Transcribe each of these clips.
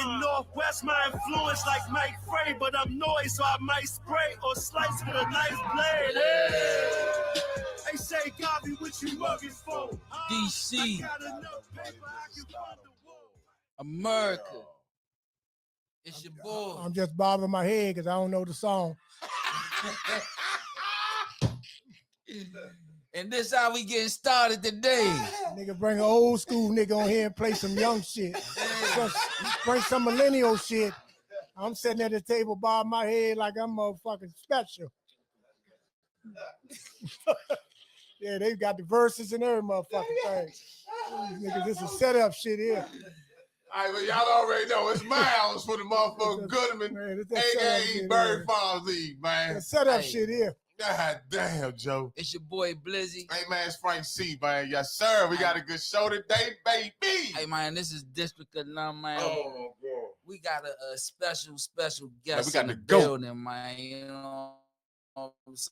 Northwest, my influence like Mike Frey, but I'm noise, so I might spray or slice with a nice blade. Hey. They say, Gabi, what you working for? DC. America. It's your boy. I'm just bobbing my head because I don't know the song. And this how we getting started today. Nigga bring an old school nigga on here and play some young shit. Bring some millennial shit. I'm sitting at the table bobbing my head like I'm motherfucking special. Yeah, they got the verses and every motherfucking thing. Nigga, this is setup shit here. All right, but y'all already know it's Miles for the motherfucking Goodman, a.k.a. Bird Farms League, man. Set up shit here. God damn, Joe. It's your boy Blizzy. Hey, man, it's Frank C, man. Yes, sir. We got a good show today, baby. Hey, man, this is District of None, man. Oh, bro. We got a special guest we got in the goat. building, man. You know what I'm saying?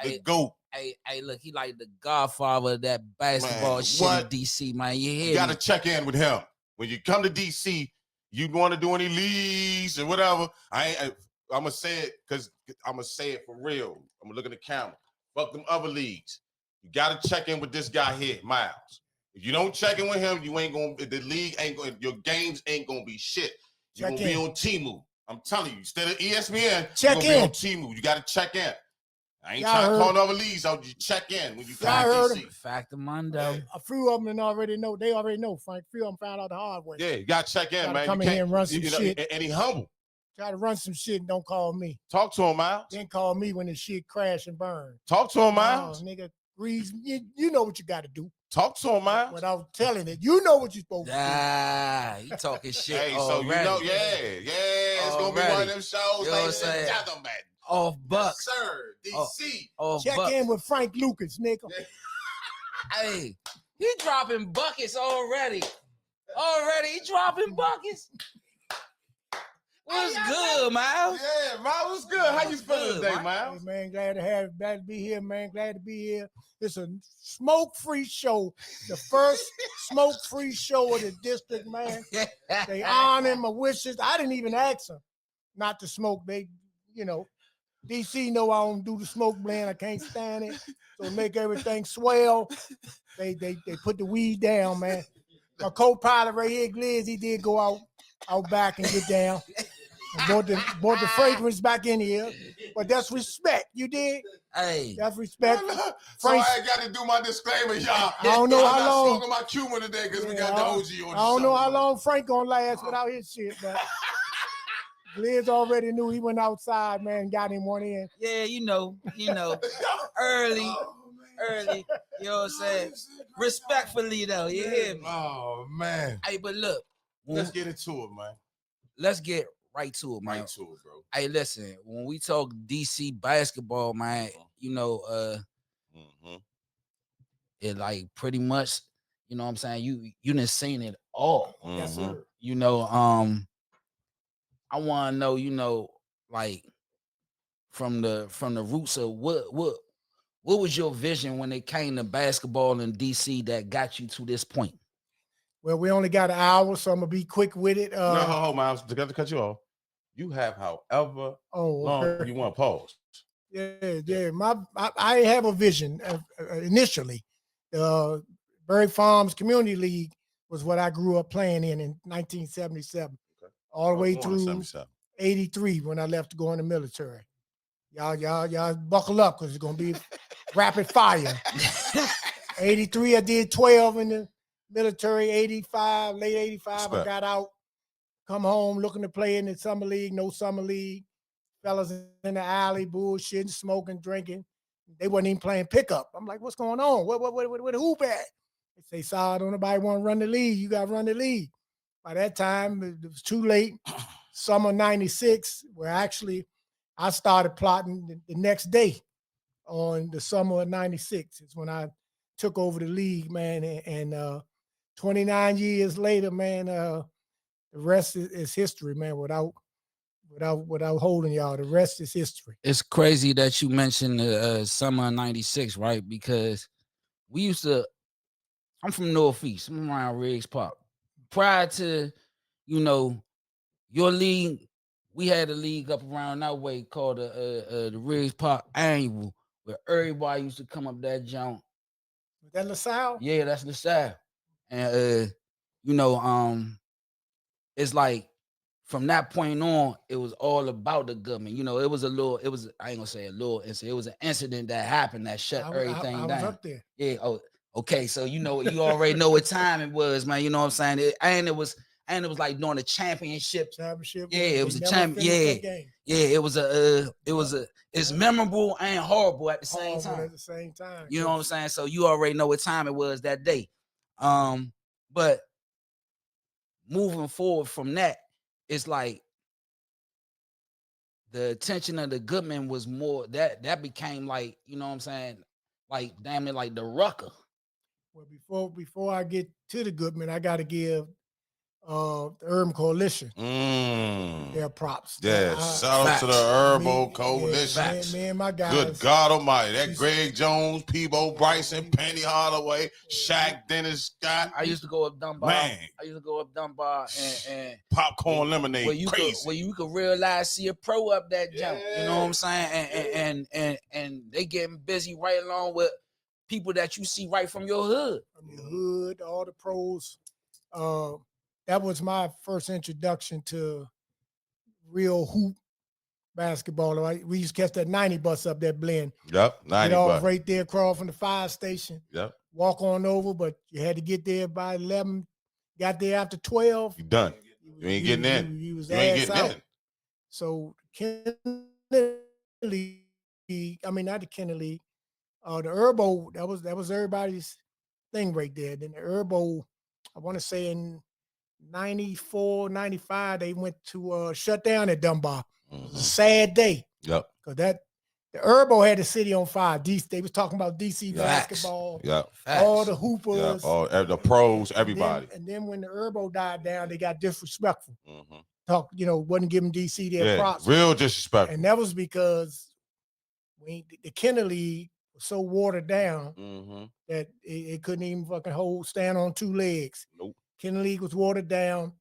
The GOAT. Hey, look, he like the godfather of that basketball Man, shit in DC, man. You got to check in with him. When you come to DC, you want to do any leagues or whatever, I'm going to say it because I'm going to say it for real. I'm going to look at the camera. Fuck them other leagues. You got to check in with this guy here, Miles. If you don't check in with him, you ain't going to, the league ain't going, your games ain't going to be shit. You're going to be on Temu. I'm telling you, instead of ESPN, you're going to be on Temu. You got to check in. I ain't trying to call other leagues out. You check in when you come to DC. Fact of Mondo. A few of them already know. They already know, Frank. A few of them found out the hard way. Yeah, you got to check in, man. Come in here and run some shit. And he humble. Try to run some shit and don't call me. Talk to him, Miles. Then call me when the shit crash and burn. Talk to him, Miles. Nigga, you know what you got to do. Talk to him, Miles. Without telling it. You know what you're supposed to do. Ah, you talking shit Hey, already. so you know, it's going to be one of them shows. You know what I'm saying? Off Bucks. Yes, sir, DC. Check Bucks. in with Frank Lucas, nigga. Hey, he dropping buckets already. He dropping buckets. What's good, Miles? Yeah, Miles, what's good? How you feeling today, Miles? Hey, man, glad to be here, man. Glad to be here. It's a smoke-free show. The first smoke-free show of the district, man. They honor my wishes. I didn't even ask them not to smoke. They, DC know I don't do the smoke blend. I can't stand it. So make everything swell. They put the weed down, man. My co-pilot right here, Gliz, he did go out back and get down. Brought the fragrance back in here. But that's respect. You did? Hey. That's respect. So I got to do my disclaimer, y'all. I don't know how long. I'm smoking my Cuban today because we got the OG on the show. I don't know how long Frank gonna last without his shit, but Gliz already knew he went outside, man, got him one in. Yeah, you know, early, you know what I'm saying? Respectfully, though, you hear me? Oh, man. Hey, but look. Let's get into it, man. Let's get right to it, man. Right to it, bro. Hey, listen, when we talk DC basketball, man, it like pretty much, you know what I'm saying? You done seen it all. Yes, sir. I want to know, like from the roots of what was your vision when it came to basketball in DC that got you to this point? Well, we only got an hour, so I'm gonna be quick with it. No, Miles, to cut you off. You have however long you want to pause. Yeah. I have a vision initially. Berry Farms Community League was what I grew up playing in 1977. All the way through 83 when I left to go in the military. Y'all buckle up because it's gonna be rapid fire. 83, I did 12 in the military. 85, late 85, I got out, come home looking to play in the summer league, no summer league. Fellas in the alley, bullshitting, smoking, drinking. They wasn't even playing pickup. I'm like, what's going on? What the hoop at? They say, sorry, don't nobody want to run the league. You got to run the league. By that time, it was too late. Summer 96, where actually I started plotting the next day on the summer of 96. It's when I took over the league, man. And 29 years later, man, the rest is history, man, without holding y'all. The rest is history. It's crazy that you mentioned the summer of 96, right? Because I'm from Northeast. I'm around Riggs Park. Prior to, Your league, we had a league up around that way called the Riggs Park Annual, where everybody used to come up that jump. Was that LaSalle? Yeah, that's LaSalle. And it's like from that point on, it was all about the Goodman. I ain't gonna say a little incident. It was an incident that happened that shut everything I down. was up there. Yeah. Oh, okay. So you already know what time it was, man. You know what I'm saying? It was like during the championship. Yeah, it was a champion. Yeah. It's memorable and horrible at the same time. You know what I'm saying? So you already know what time it was that day. But moving forward from that, it's like the attention of the Goodman was more that became like, you know what I'm saying, like damn it, like the rucker. Well, before I get to the Goodman, I got to give the Urban Coalition their props. Yeah, shout out to the Urban Coalition. Me and my guys. Good God Almighty, that Greg Jones, Peebo Bryson, Penny Holloway, Shaq, Dennis Scott. I used to go up Dunbar. Man, I used to go up Dunbar and popcorn lemonade. Where you could realize see a pro up that jump. You know what I'm saying? And they getting busy right along with people that you see right from your hood. From your hood, all the pros. That was my first introduction to real hoop basketball. We used to catch that 90 bus up that blend. Yep, 90 get off bus. right there, crawl from the fire station. Yep. Walk on over, but you had to get there by 11. Got there after 12. You done. You ain't getting in. You was you ain't ass getting out. in. So Kennedy, not the Kennedy, the Herbo, that was everybody's thing right there. Then the Herbo, I want to say in 94, 95, they went to shut down at Dunbar. It was a sad day. Yep. Because the Herbo had the city on fire. They was talking about DC basketball. Yep. All the hoopers. All the pros, everybody. And then when the Herbo died down, they got disrespectful. Wasn't giving DC their props. Real disrespectful. And that was because the Kennedy was so watered down that it couldn't even fucking stand on two legs. Nope. Kennedy was watered down.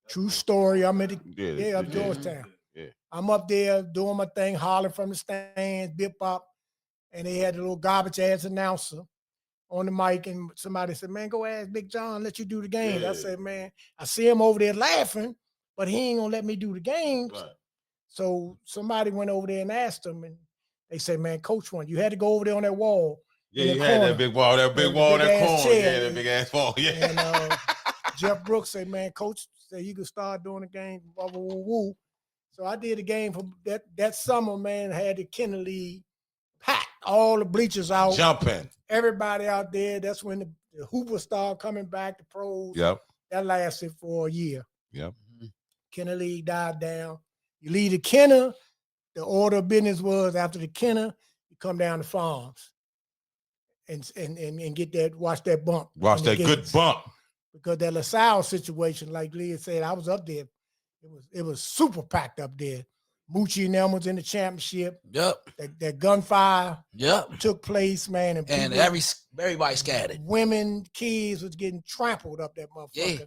True story. I'm at Georgetown. Yeah. I'm up there doing my thing, hollering from the stands, bip bop, and they had a little garbage ass announcer on the mic, and somebody said, "Man, go ask Big John, let you do the games." Yeah. I said, "Man, I see him over there laughing, but he ain't gonna let me do the games." Right. So somebody went over there and asked him, and they said, "Man, Coach one, you had to go over there on that wall." Yeah, you had that big wall, that corner. Chair. Yeah, that big ass wall. Yeah. And Jeff Brooks said, "Man, Coach said you could start doing the game." Woo, woo, woo. So I did a game for that summer, man. Had the Kennedy packed, all the bleachers out. Jumping. Everybody out there. That's when the Hooper started coming back, the pros. Yep. That lasted for a year. Yep. Kennedy died down. You leave the Kenner, the order of business was after the Kenner, you come down to Farms and get that, watch that bump. Watch that good bump. Because that LaSalle situation, like Leah said, I was up there. It was super packed up there. Moochie and them was in the championship. Yep. That gunfire. Yep. Took place, man. And everybody scattered. Women, kids was getting trampled up that motherfucker.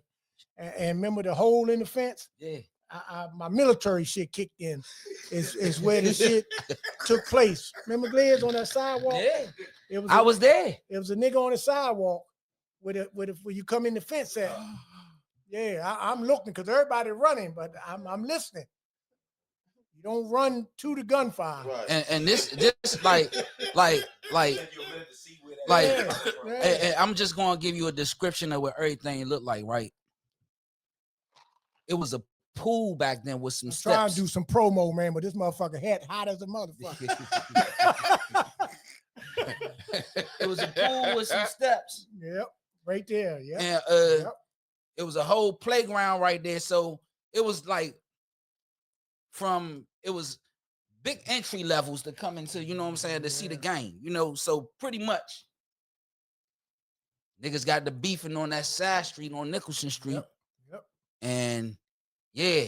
Yeah. And remember the hole in the fence? Yeah. My military shit kicked in. Is where the shit took place. Remember Glez on that sidewalk? Yeah. I was there. It was a nigga on the sidewalk where you come in the fence at. Yeah, I'm looking because everybody running, but I'm listening. You don't run to the gunfire. Right. And this like and I'm just gonna give you a description of what everything looked like, right? It was a pool back then with some steps. Trying to do some promo, man, but this motherfucker head hot as a motherfucker. It was a pool with some steps. Yep, right there. Yep. And it was a whole playground right there. So it was like it was big entry levels to come into, you know what I'm saying, to see the game. So pretty much niggas got the beefing on that side street on Nicholson Street. Yep. And yeah,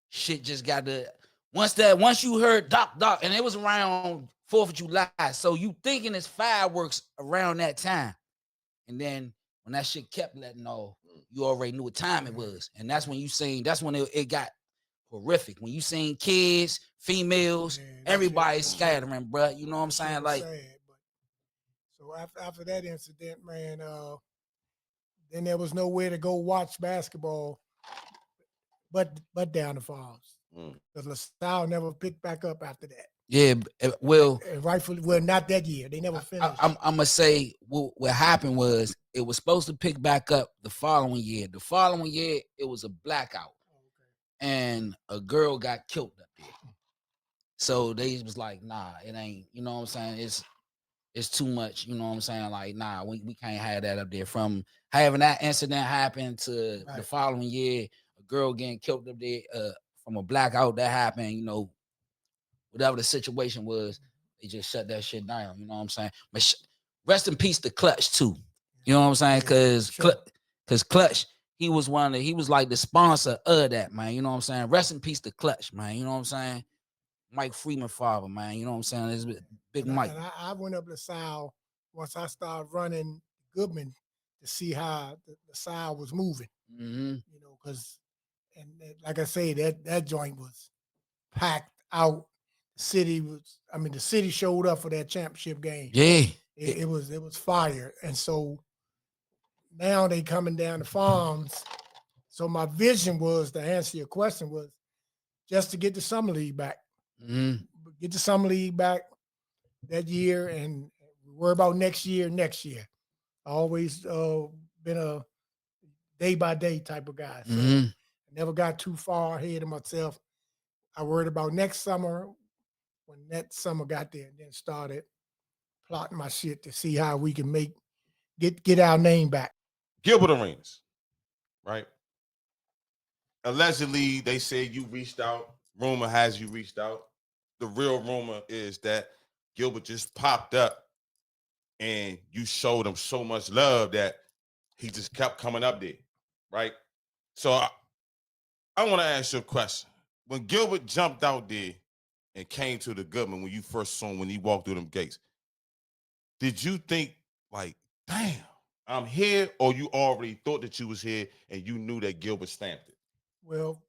shit just got to once you heard Doc, and it was around 4th of July. So you thinking it's fireworks around that time. And then when that shit kept letting off, you already knew what time it was. And that's when it got horrific. When you seen kids, females, everybody scattering, bro. You know what I'm saying? Like, sad, but so after that incident, man, then there was nowhere to go watch basketball, but down the Falls, because LaSalle never picked back up after that. Yeah, well, and rightfully, well, not that year. They never finished. I'm gonna say what happened was it was supposed to pick back up the following year. The following year, it was a blackout, and a girl got killed up there. So they was like, nah, it ain't. You know what I'm saying? It's too much. You know what I'm saying? Like, nah, we can't have that up there. From having that incident happen to the following year, a girl getting killed up there from a blackout that happened. You know, whatever the situation was, they just shut that shit down. You know what I'm saying? But rest in peace to Clutch too. You know what I'm saying? Because Clutch, he was like the sponsor of that, man. You know what I'm saying? Rest in peace to Clutch, man. You know what I'm saying? Mike Freeman father, man. You know what I'm saying? It's Big Mike. And I went up to LaSalle once I started running Goodman to see how the LaSalle was moving. Mm-hmm. You know, because like I say, that joint was packed out. The city showed up for that championship game. Yeah. It was fire. And so now they coming down the farms. So my vision was, to answer your question, was just to get the summer league back. Mm-hmm. Get the summer league back that year and worry about next year. I always been a day by day type of guy. So I never got too far ahead of myself. I worried about next summer. When that summer got there, and then started plotting my shit to see how we can get our name back. Gilbert Arenas, right? Allegedly, they say you reached out. Rumor has you reached out. The real rumor is that Gilbert just popped up and you showed him so much love that he just kept coming up there, right? So I want to ask you a question. When Gilbert jumped out there and came to the Goodman, when you first saw him, when he walked through them gates, did you think like, damn, I'm here, or you already thought that you was here and you knew that Gilbert stamped it? Well,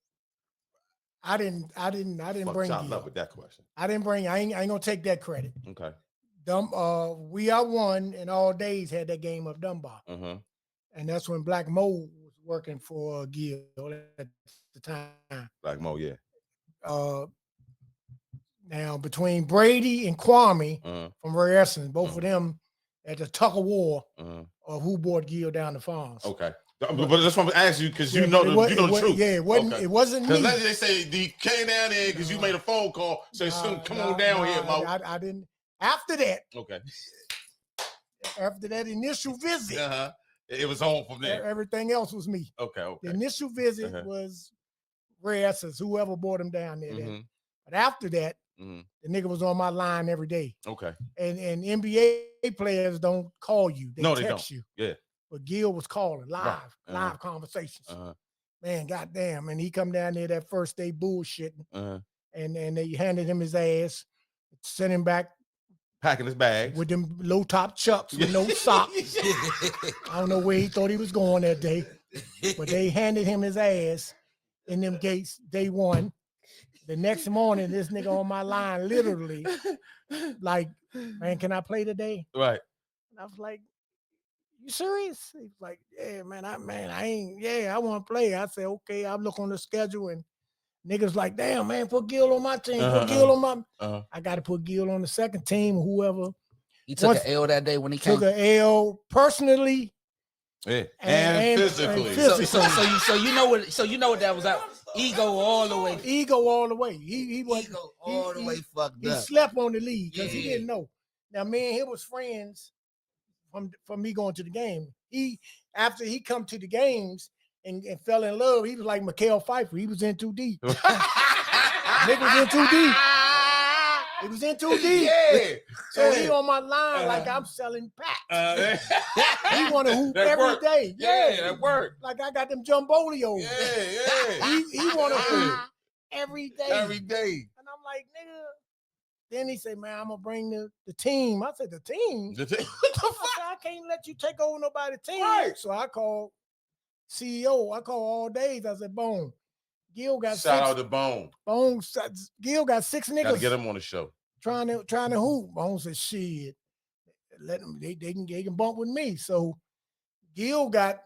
I didn't bring Gil. Up with that question. I ain't gonna take that credit. Okay. We Are One and All Days had that game of Dunbar. And that's when Black Mo was working for Gil at the time. Black Mo, yeah. Now between Brady and Kwame from Ray Essence, both of them at the tug of war of who brought Gil down the farms. Okay. But that's what I'm asking you, because you know the truth. Yeah, it wasn't me. Because they say you came down there because you made a phone call. Say, come on down here, Mo. I didn't. After that. Okay. After that initial visit. It was on from there. Everything else was me. Okay. The initial visit was Ray Essence, whoever brought him down there. But after that, the nigga was on my line every day. Okay. And NBA players don't call you. They text you. Yeah. But Gil was calling live conversations. Man, goddamn. And he come down there that first day bullshitting. And they handed him his ass, sent him back. Packing his bags. With them low top chucks with no socks. I don't know where he thought he was going that day. But they handed him his ass in them gates day one. The next morning, this nigga on my line literally like, man, can I play today? Right. And I was like, you serious? He was like, yeah, man, I want to play. I said, okay, I'll look on the schedule. And niggas like, damn, man, put Gil on my team. Put Gil on my. I got to put Gil on the second team, whoever. He took an L that day when he came. Took an L personally. Yeah, and physically. So you know what that was out. Ego all the way. He was all the way fucked up. He slept on the league because he didn't know. Now, me and him was friends from me going to the game. After he come to the games and fell in love, he was like Mikael Pfeiffer. He was in too deep. Nigga was in too deep. He was in too deep. Yeah. So he on my line like I'm selling packs. He want to hoop every day. Yeah, that worked. Like I got them Jumbolios. Yeah. He want to hoop every day. Every day. And I'm like, nigga. Then he said, man, I'm going to bring the team. I said, the team? What the fuck? I can't let you take over nobody's team. Right. So I called CEO. I called All Days. I said, boom. Gil got Shout six. out to Bone. Gil got 6 niggas. Gotta get him on the show. Trying to hoop. Bone said, shit, let them, they can bump with me. So Gil got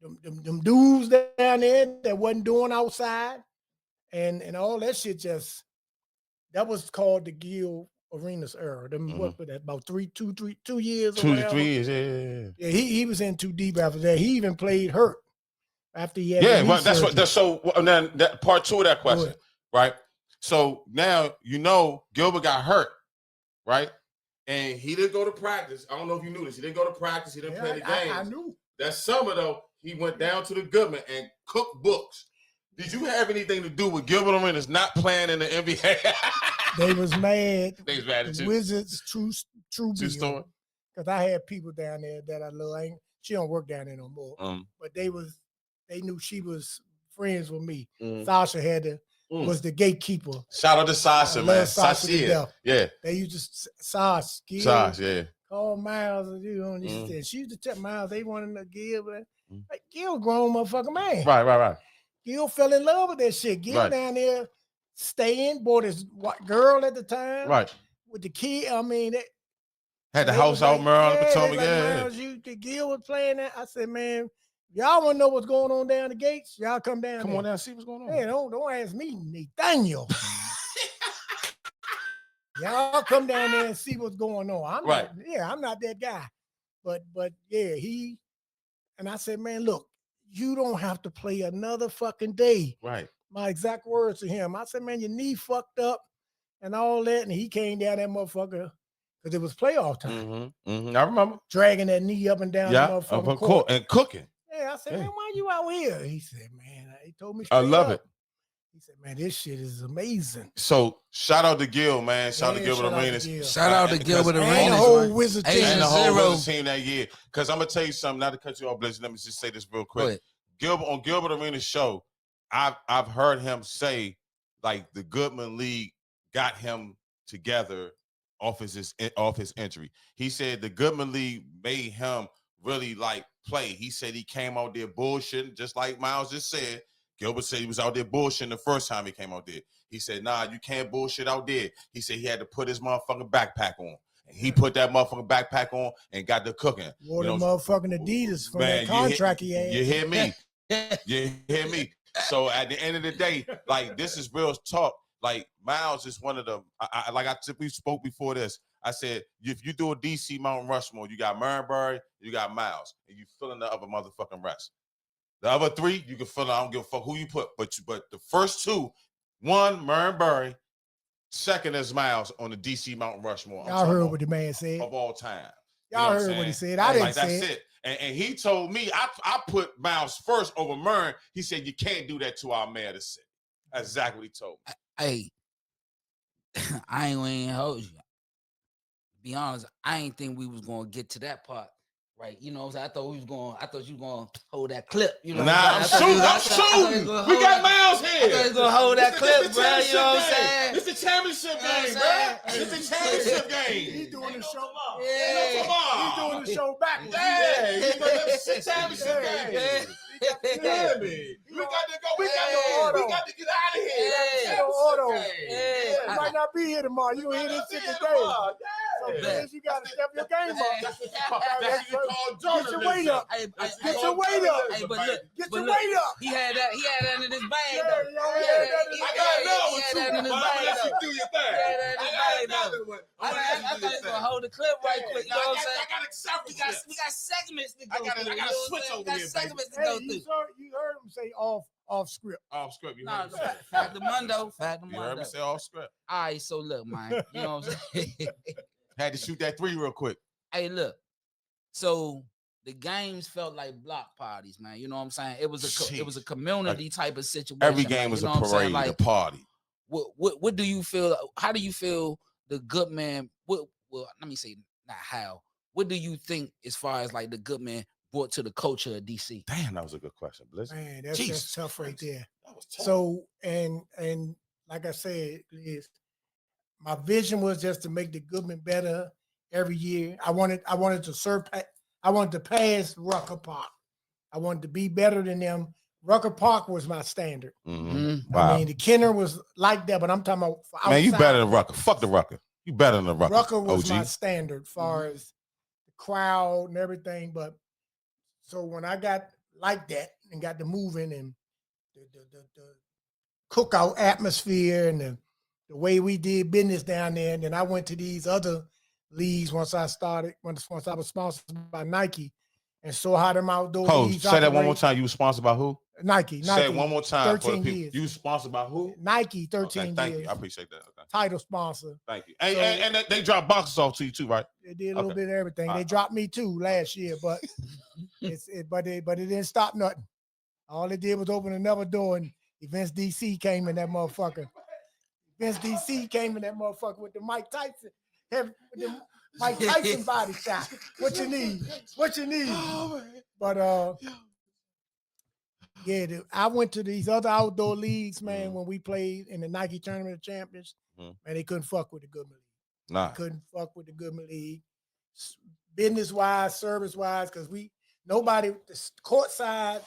them dudes down there that wasn't doing outside and all that shit that was called the Gil Arenas era. Them what was that, about 2 years or whatever? 3 years, yeah. Yeah, he was in too deep after that. He even played hurt after he had Yeah, well, that's so and then that part 2 of that question, right? So now Gilbert got hurt, right? And he didn't go to practice. I don't know if you knew this. He didn't go to practice. He didn't play the games. I knew. That summer, though, he went down to the Goodman and cooked books. Did you have anything to do with Gilbert Arenas not playing in the NBA? They was mad. They was mad at the you. Wizards, true story. Because I had people down there that I love. She don't work down there no more. But they knew she was friends with me. Sasha was the gatekeeper. Shout out to Sasha, man. Sasha, yeah. They used to Sasha, yeah. Call Miles and she used to tell Miles they wanted to give, but like Gil grown motherfucking man. Right. Gil fell in love with that shit. Gil down there staying, bought his girl at the time. Right. With the kid. I mean, had the house out, Merle, Potomac. Gil was playing that. I said, man, y'all want to know what's going on down the gates? Y'all come down. Come on down and see what's going on. Hey, don't ask me, Nathaniel. Y'all come down there and see what's going on. I'm not that guy. But yeah, and I said, man, look, you don't have to play another fucking day. Right. My exact words to him. I said, man, your knee fucked up and all that. And he came down that motherfucker because it was playoff time. I remember. Dragging that knee up and down the motherfucking court. And cooking. Yeah, I said, man, why you out here? He said, man, he told me I love it. He said, man, this shit is amazing. So shout out to Gil, man. Shout out to Gilbert Arenas. Shout out to Gilbert Arenas. And the whole Wizard team. And the whole Wizard team that year. Because I'm going to tell you something, not to cut you off, Blizzard. Let me just say this real quick. On Gilbert Arenas' show, I've heard him say, like, the Goodman League got him together off his entry. He said the Goodman League made him really, like, play. He said he came out there bullshitting, just like Miles just said. Gilbert said he was out there bullshitting the first time he came out there. He said, nah, you can't bullshit out there. He said he had to put his motherfucking backpack on. And he put that motherfucking backpack on and got the cooking. Wore the motherfucking Adidas from that contract he had. You hear me? You hear me? So at the end of the day, like, this is real talk. Like, Miles is one of them. We spoke before this. I said, if you do a DC Mount Rushmore, you got Murray, you got Miles, and you fill in the other motherfucking rest. The other 3, you can fill in. I don't give a fuck who you put. But the first 2, 1, Murray, 2nd is Miles on the DC Mount Rushmore. Y'all heard what the man said. Of all time. Y'all heard what he said. I didn't say that's it. And he told me, I put Miles first over Murray. He said, you can't do that to our mayor to sit. That's exactly what he told me. Hey, I ain't going to hold you. To be honest, I ain't think we was going to get to that part. Right, you know, I thought you was gonna hold that clip. You know, I'm shooting. We got Miles here. I thought you was gonna hold that clip, bro. You know what I'm saying? It's the championship game, bro. It's the championship game. He's doing the show. Yeah. He's doing the show backwards. Yeah, it's the championship game. We got to go. We got to get out of here. You might not be here tomorrow. You hear this shit today. So you got to step your game up. That's what you call Get your weight up. Get your weight up. Hey, but look, Get your weight up. He had that in his bag, though. I got that in his bag, though. You do your thing. I thought you was gonna hold the clip right quick. You know what I'm saying? We got segments to go through. I got to switch over here, segments to go through. You heard him say off script. Off script. You Nah, heard me say. Fat the Mundo. You heard me say off script. All right, so look, man. You know what I'm saying? Had to shoot that 3 real quick. Hey, look. So the games felt like block parties, man. You know what I'm saying? It was a community type of situation. Every game was a parade, like, a party. What do you feel? How do you feel the Goodman? Well, let me say not how. What do you think as far as like the Goodman brought to the culture of DC? Damn, that was a good question, Blizzard. Man, that's tough right there. That was tough. So and like I said, my vision was just to make the Goodman better every year. I wanted to pass Rucker Park. I wanted to be better than them Rucker Park was my standard. Mm-hmm. I mean, the Kenner was like that, but I'm talking about outside. Man, you better than Rucker. Fuck the Rucker. You better than the Rucker. Rucker was OG. my standard as far as the crowd and everything. But so when I got like that and got to moving and the cookout atmosphere and the way we did business down there, and then I went to these other leagues once I was sponsored by Nike and saw how them outdoor leagues say that one more operate. time. You were sponsored by who? Nike. Say it one more time. 13 years. You sponsored by who? Nike, 13 okay, thank years. you. I appreciate that. Okay. Title sponsor. Thank you. And they dropped boxes off to you too, right? They did a little bit of everything. They dropped me too last year, but but it didn't stop nothing. All it did was open another door, and Events DC came in that motherfucker. Events DC came in that motherfucker with the Mike Tyson. Mike Tyson body shot. What you need? What you need? But yeah, I went to these other outdoor leagues, man, when we played in the Nike Tournament of Champions, and they couldn't fuck with the Goodman League. Nah. They couldn't fuck with the Goodman League. Business-wise, service-wise, because nobody, the courtside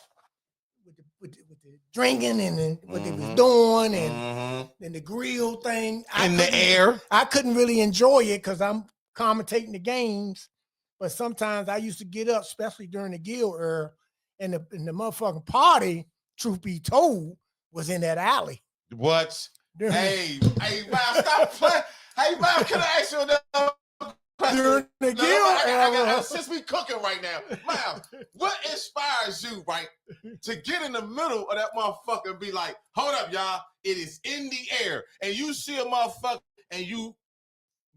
with the drinking and what they was doing and the grill thing. In the air. I couldn't really enjoy it because I'm commentating the games, but sometimes I used to get up, especially during the Gil era, and the motherfucking party, truth be told, was in that alley. What? Hey, man, stop playing. Hey, man, can I ask you another question? During the Gil era. Since we cooking right now, man, what inspires you, right, to get in the middle of that motherfucker and be like, hold up, y'all, it is in the air, and you see a motherfucker and you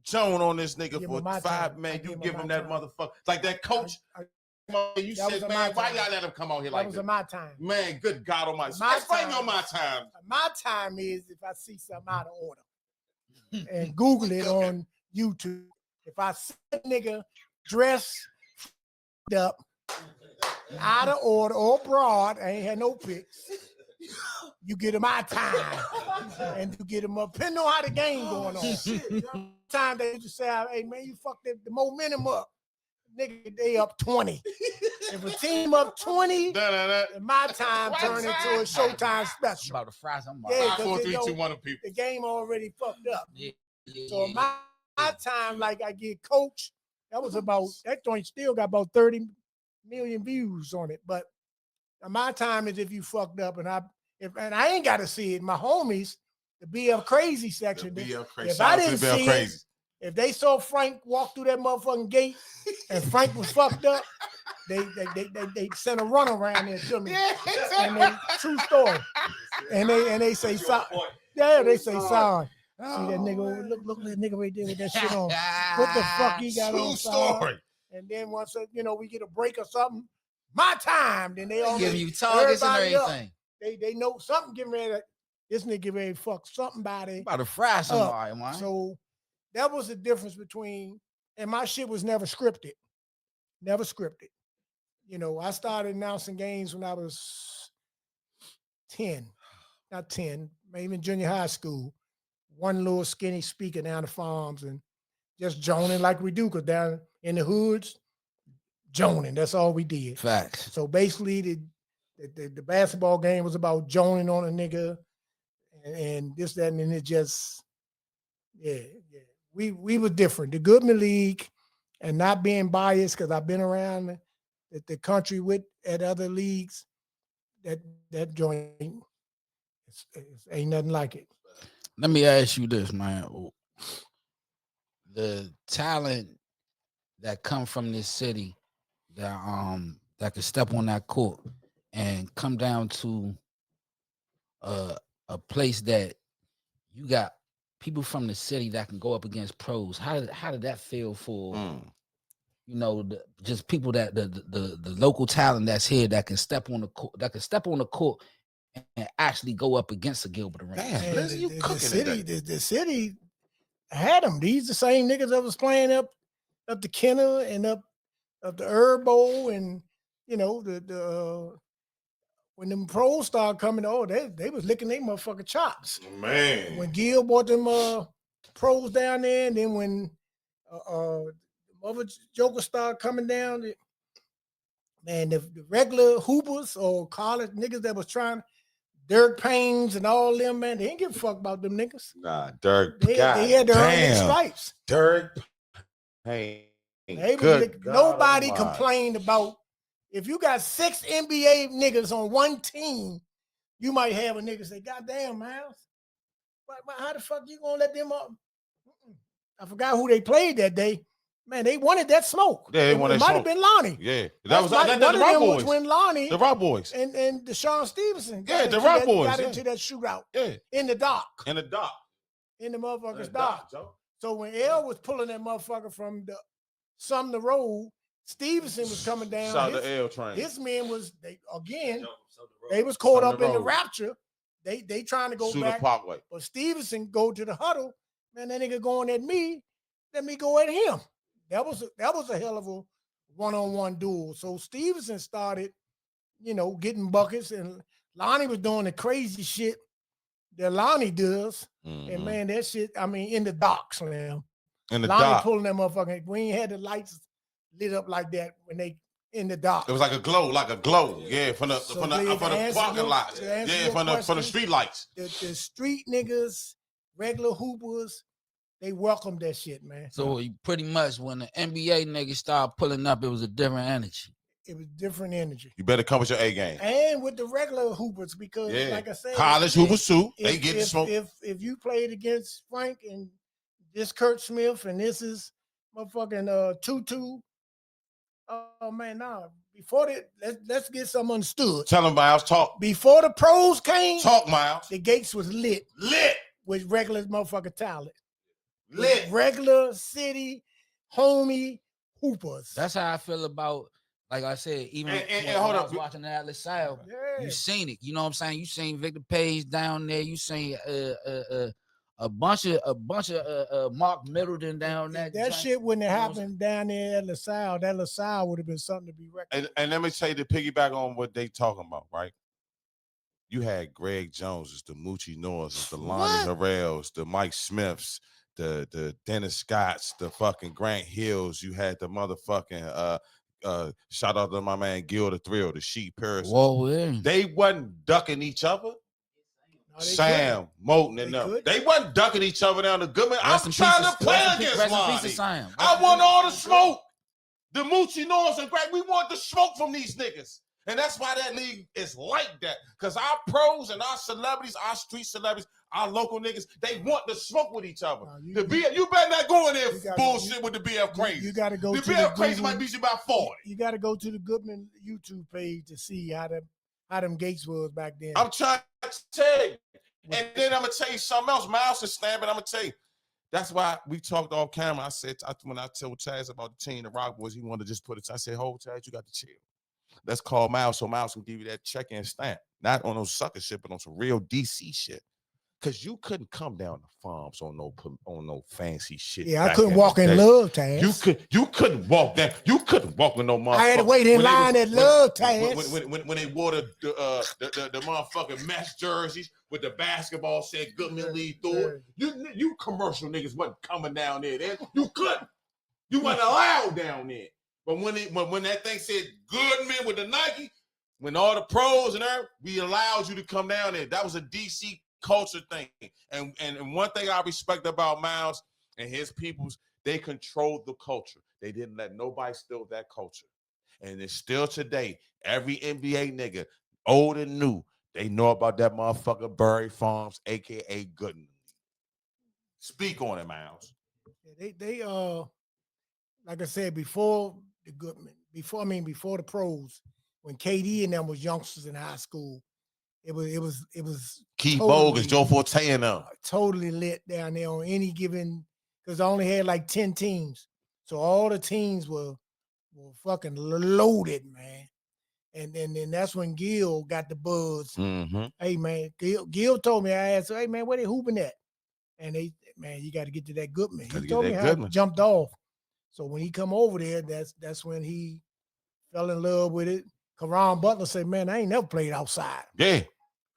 Joan on this nigga for 5 minutes, you give him that motherfucker. Like that coach, you said, man, why y'all let him come out here like that? That was my time. Man, good God almighty. Explain your my time. My time is if I see something out of order. And Google it on YouTube. If I see a nigga dressed up, out of order or broad, I ain't had no pics. You get him my time, and you get him up. Depending on how the game going on. Time they just say, "Hey man, you fucked the momentum up, nigga. They up 20. If a team up 20, my time turn into a Showtime special. About to fry something. Yeah, 5, 4, 3, 2, 1 of people. The game already fucked up. Yeah. So my time, like I get coach, that joint still got about 30 million views on it. But my time is if you fucked up, and I ain't got to see it. My homies, the BF Crazy section. If I didn't see it, if they saw Frank walk through that motherfucking gate and Frank was fucked up, they sent a runner around there to me. And true story. And they say sorry. Yeah, they say sorry. See that nigga? Look at that nigga right there with that shit on. What the fuck he got on? Story. And then once we get a break or something, my time. Then they all give you targets and everything. They know something getting ready. This nigga get ready to fuck somebody. About to fry somebody, man. So that was the difference between, and my shit was never scripted. Never scripted. I started announcing games when I was 10. Not 10, maybe in junior high school. One little skinny speaker down the farms and just joning like we do, because down in the hoods, joning, that's all we did. Facts. So basically the basketball game was about joning on a nigga and this, that, and then it just, yeah. We were different. The Goodman League, and not being biased because I've been around the country at other leagues, that joint ain't nothing like it. Let me ask you this, man. The talent that come from this city that could step on that court and come down to a place that you got people from the city that can go up against pros. How did that feel for just people that the local talent that's here that can step on the court and actually go up against a Gilbert Arenas? Damn, you cooking the city had them. These the same niggas that was playing up the Kenner and up the Herb Bowl, and the when them pros started coming, they was licking their motherfucking chops. Man. When Gil brought them pros down there, and then when other jokers started coming down, Man, the regular hoopers or college niggas that was trying, Dirk Paynes and all them, man, they ain't give a fuck about them niggas. Nah, Dirk. They had to earn their stripes. Dirk Payne. Nobody complained about if you got 6 NBA niggas on one team, you might have a nigga say, God damn, Miles. But how the fuck you gonna let them up? I forgot who they played that day. Man, they wanted that smoke. Yeah, they wanted that smoke. It might have been Lonnie. Yeah. That was like one of them was when Lonnie. The Rock Boys. And Deshaun Stevenson. Yeah, the Rock Boys. Got into that shootout. Yeah. In the dock. In the motherfucker's dock. So when L was pulling that motherfucker from the Sumner Road, Stevenson was coming down. Shout out to L train. His men was they was caught up in the rapture. They trying to go Sutter back. Parkway. But Stevenson go to the huddle. Man, that nigga going at me. Let me go at him. That was a hell of a one-on-one duel. So Stevenson started, getting buckets, and Lonnie was doing the crazy shit that Lonnie does. Mm-hmm. And man, that shit, in the dock slam. In the Lonnie dock. pulling that motherfucker. We ain't had the lights lit up like that when they in the dock. It was like a glow. Yeah, from the parking lot. Yeah, from the street lights. The street niggas, regular hoopers, they welcomed that shit, man. So pretty much when the NBA niggas started pulling up, it was a different energy. It was different energy. You better come with your A game. And with the regular hoopers, because like I said, college hoopers too. They get the smoke. If you played against Frank and this Kurt Smith and this is motherfucking Tutu. Oh man, nah. Before that, let's get something understood. Tell them, Miles, talk. Before the pros came, talk, Miles. The gates was lit. Lit with regular motherfucking talent. Lit. With regular city homie hoopers. That's how I feel about, like I said, even when I was watching the Atlas Sile, you seen it. You know what I'm saying? You seen Victor Page down there. You seen a bunch of Mark Middleton down there. That shit wouldn't have happened down there at LaSalle. That LaSalle would have been something to be recognized. And let me say, to piggyback on what they talking about, right? You had Greg Joneses, the Moochie Norris, the Lonnie Harrells, the Mike Smiths, the Dennis Scotts, the fucking Grant Hills. You had the motherfucking shout out to my man Gil the Thrill, the Sheep Paris. Whoa, yeah. They wasn't ducking each other. Sam, Moten, and them. They wasn't ducking each other down the Goodman. I'm trying to play against Lonnie. I want all the smoke. The Moochie Norris and Greg, we want the smoke from these niggas. And that's why that league is like that. Because our pros and our celebrities, our street celebrities, our local niggas, they want to smoke with each other. You better not go in there bullshit with the BF crazy. You got to go to the BF crazy might beat you about 40. You got to go to the Goodman YouTube page to see how them gates was back then. I'm trying to tell you. And then I'm going to tell you something else. Miles is stamping. I'm going to tell you. That's why we talked off camera. I said, when I told Chaz about the team, the Rock Boys, he wanted to just put it. I said, hold, Chaz, you got to chill. Let's call Miles so Miles can give you that check-in stamp. Not on no sucker shit, but on some real DC shit. Because you couldn't come down the farms on no fancy shit. Yeah, I couldn't walk in Love Taz. You couldn't walk that. You couldn't walk with no motherfucker. I had to wait in line at Love Taz. When they wore the motherfucking mesh jerseys with the basketball said Goodman Leagues through it. You commercial niggas wasn't coming down there. You couldn't. You wasn't allowed down there. But when that thing said Goodman with the Nike, when all the pros and everything, we allowed you to come down there. That was a DC culture thing. And one thing I respect about Miles and his peoples, they controlled the culture. They didn't let nobody steal that culture. And it's still today, every NBA nigga, old and new, they know about that motherfucker Burry Farms, aka Goodman. Speak on it, Miles. They like I said, before the Goodman, before the pros, when KD and them was youngsters in high school, it was Keith Bogus, Joe Forte and them. Totally lit down there on any given, because I only had like 10 teams. So all the teams were fucking loaded, man. And then that's when Gil got the buzz. Mm-hmm. Hey man, Gil told me, I asked, hey man, where they hooping at? And you got to get to that Goodman. He told me how it jumped off. So when he come over there, that's when he fell in love with it. Karan Butler said, man, I ain't never played outside. Yeah.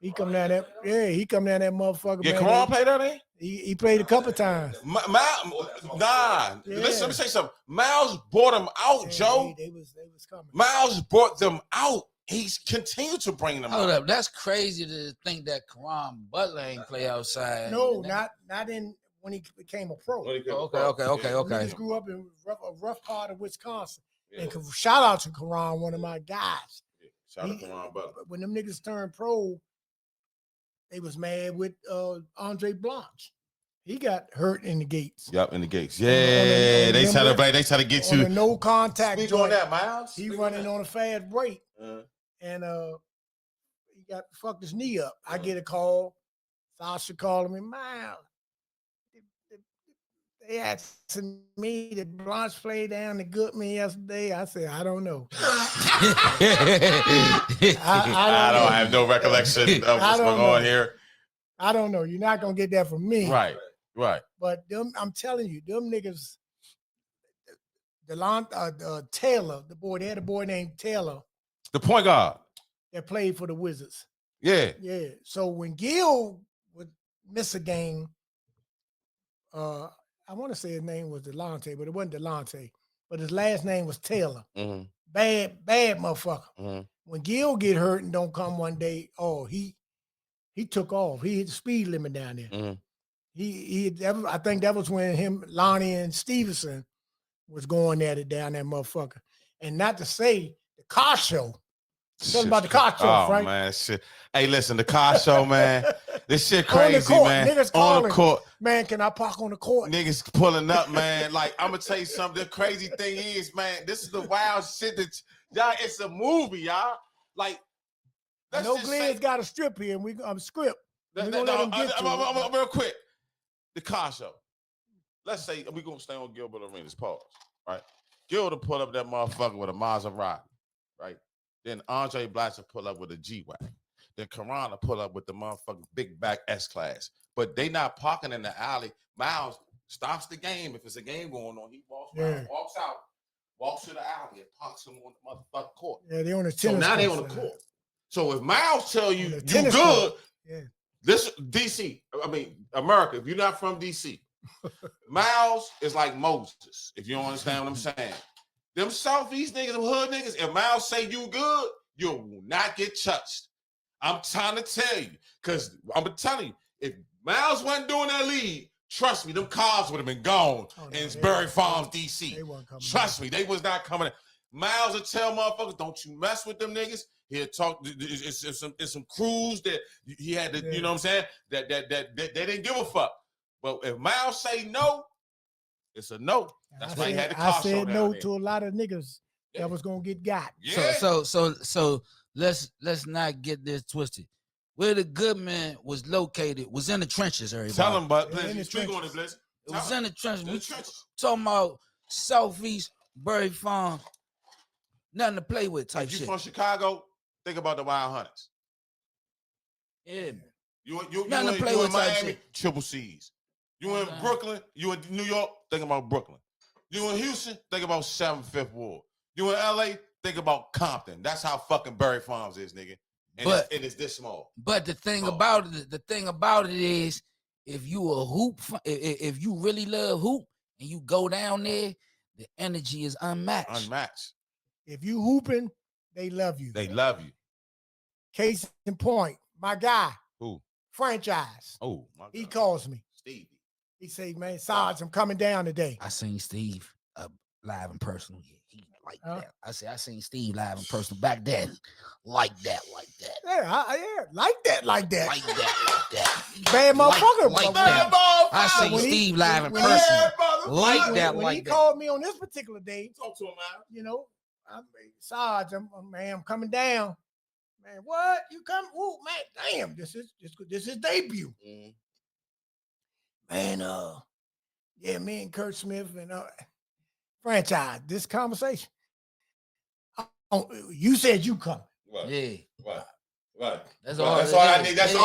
He come down that, he come down that motherfucker. Yeah, man. Karan played out there? He played a couple times. Nah. Listen, let me say something. Miles brought him out, Joe. They was coming. Miles brought them out. He's continued to bring them Hold out. up, that's crazy to think that Karan Butler ain't play outside. No, not in when he became a pro. Okay. Niggas grew up in a rough part of Wisconsin. Yeah. And shout out to Karan, one of my guys. Yeah. Shout out to Karan Butler. When them niggas turned pro, they was mad with Andre Blanche. He got hurt in the gates. Yep, in the gates. Yeah, they try to get you. No contact. Speak on that, Miles. He running on a fast break. And he got fucked his knee up. I get a call. Sasha calling me, Miles. They asking me that Blanche played down to Goodman yesterday. I said, I don't know. I don't have no recollection of what's going on here. I don't know. You're not gonna get that from me. Right. But them, I'm telling you, them niggas, Taylor, they had a boy named Taylor. The point guard that played for the Wizards. Yeah. So when Gil would miss a game, I want to say his name was Delonte, but it wasn't Delonte. But his last name was Taylor. Mm-hmm. Bad motherfucker. Mm-hmm. When Gil get hurt and don't come one day, he took off. He hit the speed limit down there. Mm-hmm. I think that was when him, Lonnie, and Stevenson was going at it down that motherfucker. And not to say the car show. Tell about the car show, Frank. Oh, man, shit. Hey, listen, the car show, man. This shit crazy, on the court, man. Niggas on calling, the court. Man, can I park on the court? Niggas pulling up, man. Like, I'm going to tell you something. The crazy thing is, man, this is the wild shit that, y'all, it's a movie, y'all. Like, no Glenn's got a strip here, and script. Real quick. The car show. Let's say we're going to stay on Gilbert Arenas, pause, right? Gilbert pull up that motherfucker with a Maserati, right? Then Andre Blatcher pull up with a G-Wagon. Then Karan pull up with the motherfucking big back S-Class. But they not parking in the alley. Miles stops the game. If it's a game going on, he walks around, walks out, walks to the alley, and parks him on the motherfucking court. Yeah, they on the tennis. So now they on the court. So if Miles tell you you good, this DC, America, if you're not from DC, Miles is like Moses, if you don't understand what I'm saying. Them Southeast niggas, them hood niggas, if Miles say you good, you will not get touched. I'm trying to tell you, because I'm telling you, if Miles wasn't doing that lead, trust me, them cars would have been gone in Berry Farms, DC. Trust me, they was not coming in. Miles will tell motherfuckers, don't you mess with them niggas. He'll talk, it's some crews that he had to, you know what I'm saying, that they didn't give a fuck. But if Miles say no, it's a no. That's why he had the car show down I said no there. to a lot of niggas that was gonna get got. Yeah. So let's not get this twisted. Where the Goodman was located was in the trenches, everybody. Tell him, but It was in the trenches. We talking about Southeast Berry Farm, nothing to play with type shit. If you shit. from Chicago, think about the Wild Hunters. Yeah. You in Miami, Triple C's. You in Brooklyn, you in New York, think about Brooklyn. You in Houston, think about 7th, 5th Ward. You in LA, think about Compton. That's how fucking Berry Farms is, nigga. And it's this small. But the thing about it is, if you a hoop, if you really love hoop and you go down there, the energy is unmatched. If you hooping, they love you. They love you. Case in point, my guy. Who? Franchise. Oh, my God. He calls me. Stevie. He say, man, Sarge, I'm coming down today. I seen Steve live in person. Yeah, he like that. I seen Steve live in person back then. Like that. Yeah, like that. Like that. Bad motherfucker. Like that. I seen Steve live in person. When he called me on this particular day, talk to him, man. You know, Sarge, I'm coming down. Man, what? You come? Oh, man, damn, this is debut. Mm-hmm. Man, me and Kurt Smith and franchise, this conversation. You said you coming. Right. Yeah. Right. That's all I need. That's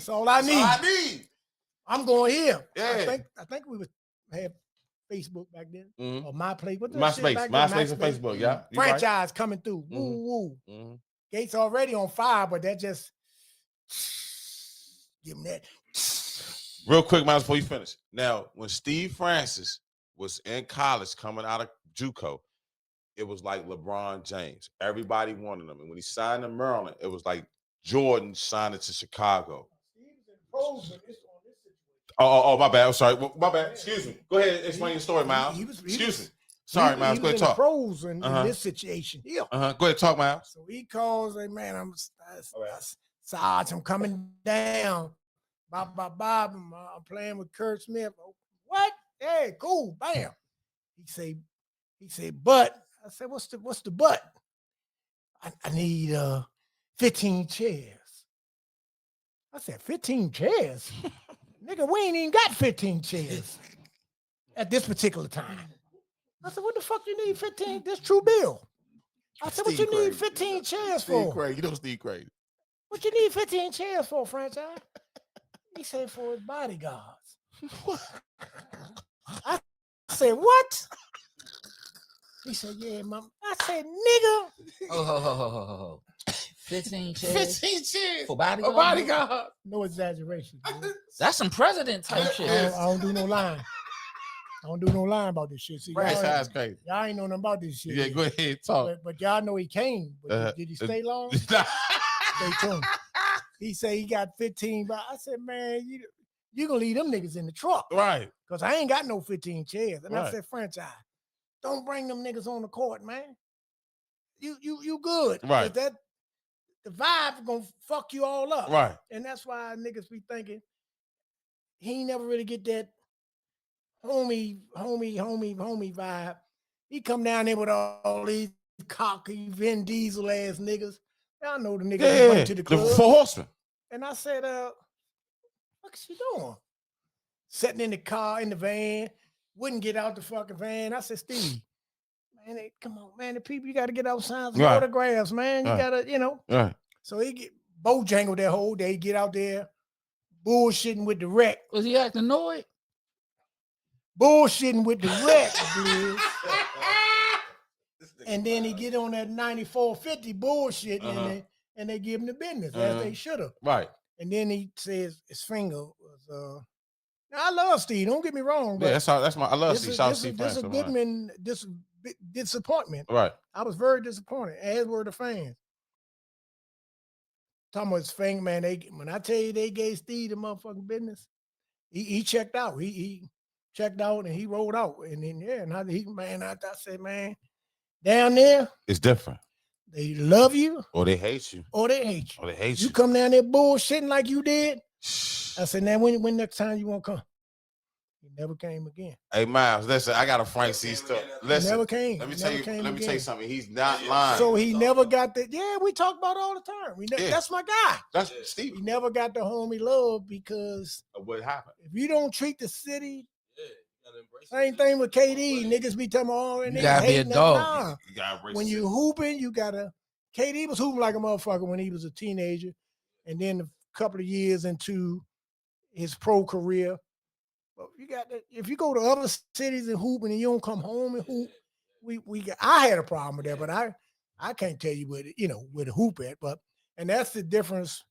all I need. I'm going here. Yeah. I think we had Facebook back then. Mm-hmm. Or MySpace. MySpace and Facebook, yeah. Franchise coming through. Mm-hmm. Woo. Mm-hmm. Gates already on fire, but that just give him that. Real quick, Miles, before you finish. Now, when Steve Francis was in college coming out of JUCO, it was like LeBron James. Everybody wanted him. And when he signed to Maryland, it was like Jordan signing to Chicago. Oh, my bad. I'm sorry. My bad. Excuse me. Go ahead and explain your story, Miles. Excuse me. Sorry, Miles. Go ahead, talk. Pros in this situation. Yeah. Go ahead, talk, Miles. So he calls, like, man, Sarge, I'm coming down. Bob, I'm playing with Kurt Smith. What? Hey, cool. Bam. He say, but. I said, what's the but? I need 15 chairs. I said, 15 chairs? Nigga, we ain't even got 15 chairs at this particular time. I said, what the fuck you need 15? This True Bill. I said, what you need 15 chairs for? Crazy. You know Steve crazy. What you need 15 chairs for, franchise? He said, for his bodyguards. I said, what? He said, yeah, mom. I said, nigga. Oh. 15 chairs. 15 chairs. For bodyguard? A bodyguard. No exaggeration. That's some president type shit. I don't do no line. I don't do no line about this shit. See, That's crazy. Y'all ain't know nothing about this shit. Yeah, go ahead, talk. But y'all know he came. But did he stay long? Stay tuned. He said he got 15, but I said, man, you gonna leave them niggas in the truck. Right. Because I ain't got no 15 chairs. And Right. I said, franchise, don't bring them niggas on the court, man. You good. Right. The vibe gonna fuck you all up. Right. And that's why niggas be thinking he ain't never really get that homie vibe. He come down there with all these cocky Vin Diesel ass niggas. Y'all know the niggas who went to the club. The Four Horsemen. And I said, what is she doing? Sitting in the car, in the van, wouldn't get out the fucking van. I said, Steve, man, come on, man. The people, you got to get out signs and autographs, man. You got to, Right. So he get Bojangled that whole day, get out there, bullshitting with the wreck. Was he acting annoyed? Bullshitting with the wreck, dude. And then he get on that 9450 bullshit, and they give him the business as they should have. Right. And then he says his finger was now, I love Steve, don't get me wrong, but I love Steve. Shout out to Steve. This is a Goodman disappointment. Right. I was very disappointed, as were the fans. Talking about his finger, man. When I tell you they gave Steve the motherfucking business, he checked out. He checked out and he rolled out. And then I said, man, down there, It's different. they love you Or they hate you. or they hate you. Or they hate You come down there bullshitting like you did. I said, now when next time you want to come? He never came again. Hey, Miles, listen, I got a Frank C stuff. Listen, Never came. Let me Never tell came you again. something. He's not lying. So he never got that. Yeah, we talk about it all the time. That's my guy. That's Steve. He never got the homie love because What happened? if you don't treat the city, same thing with KD. Niggas be telling me, oh, and You niggas gotta be a hating that. dog. Nah. You gotta embrace When the you city. hooping, you gotta. KD was hooping like a motherfucker when he was a teenager, and then a couple of years into his pro career. But you got that. If you go to other cities and hoop and you don't come home and hoop, I had a problem with that, but I can't tell you where the hoop at, and that's the difference.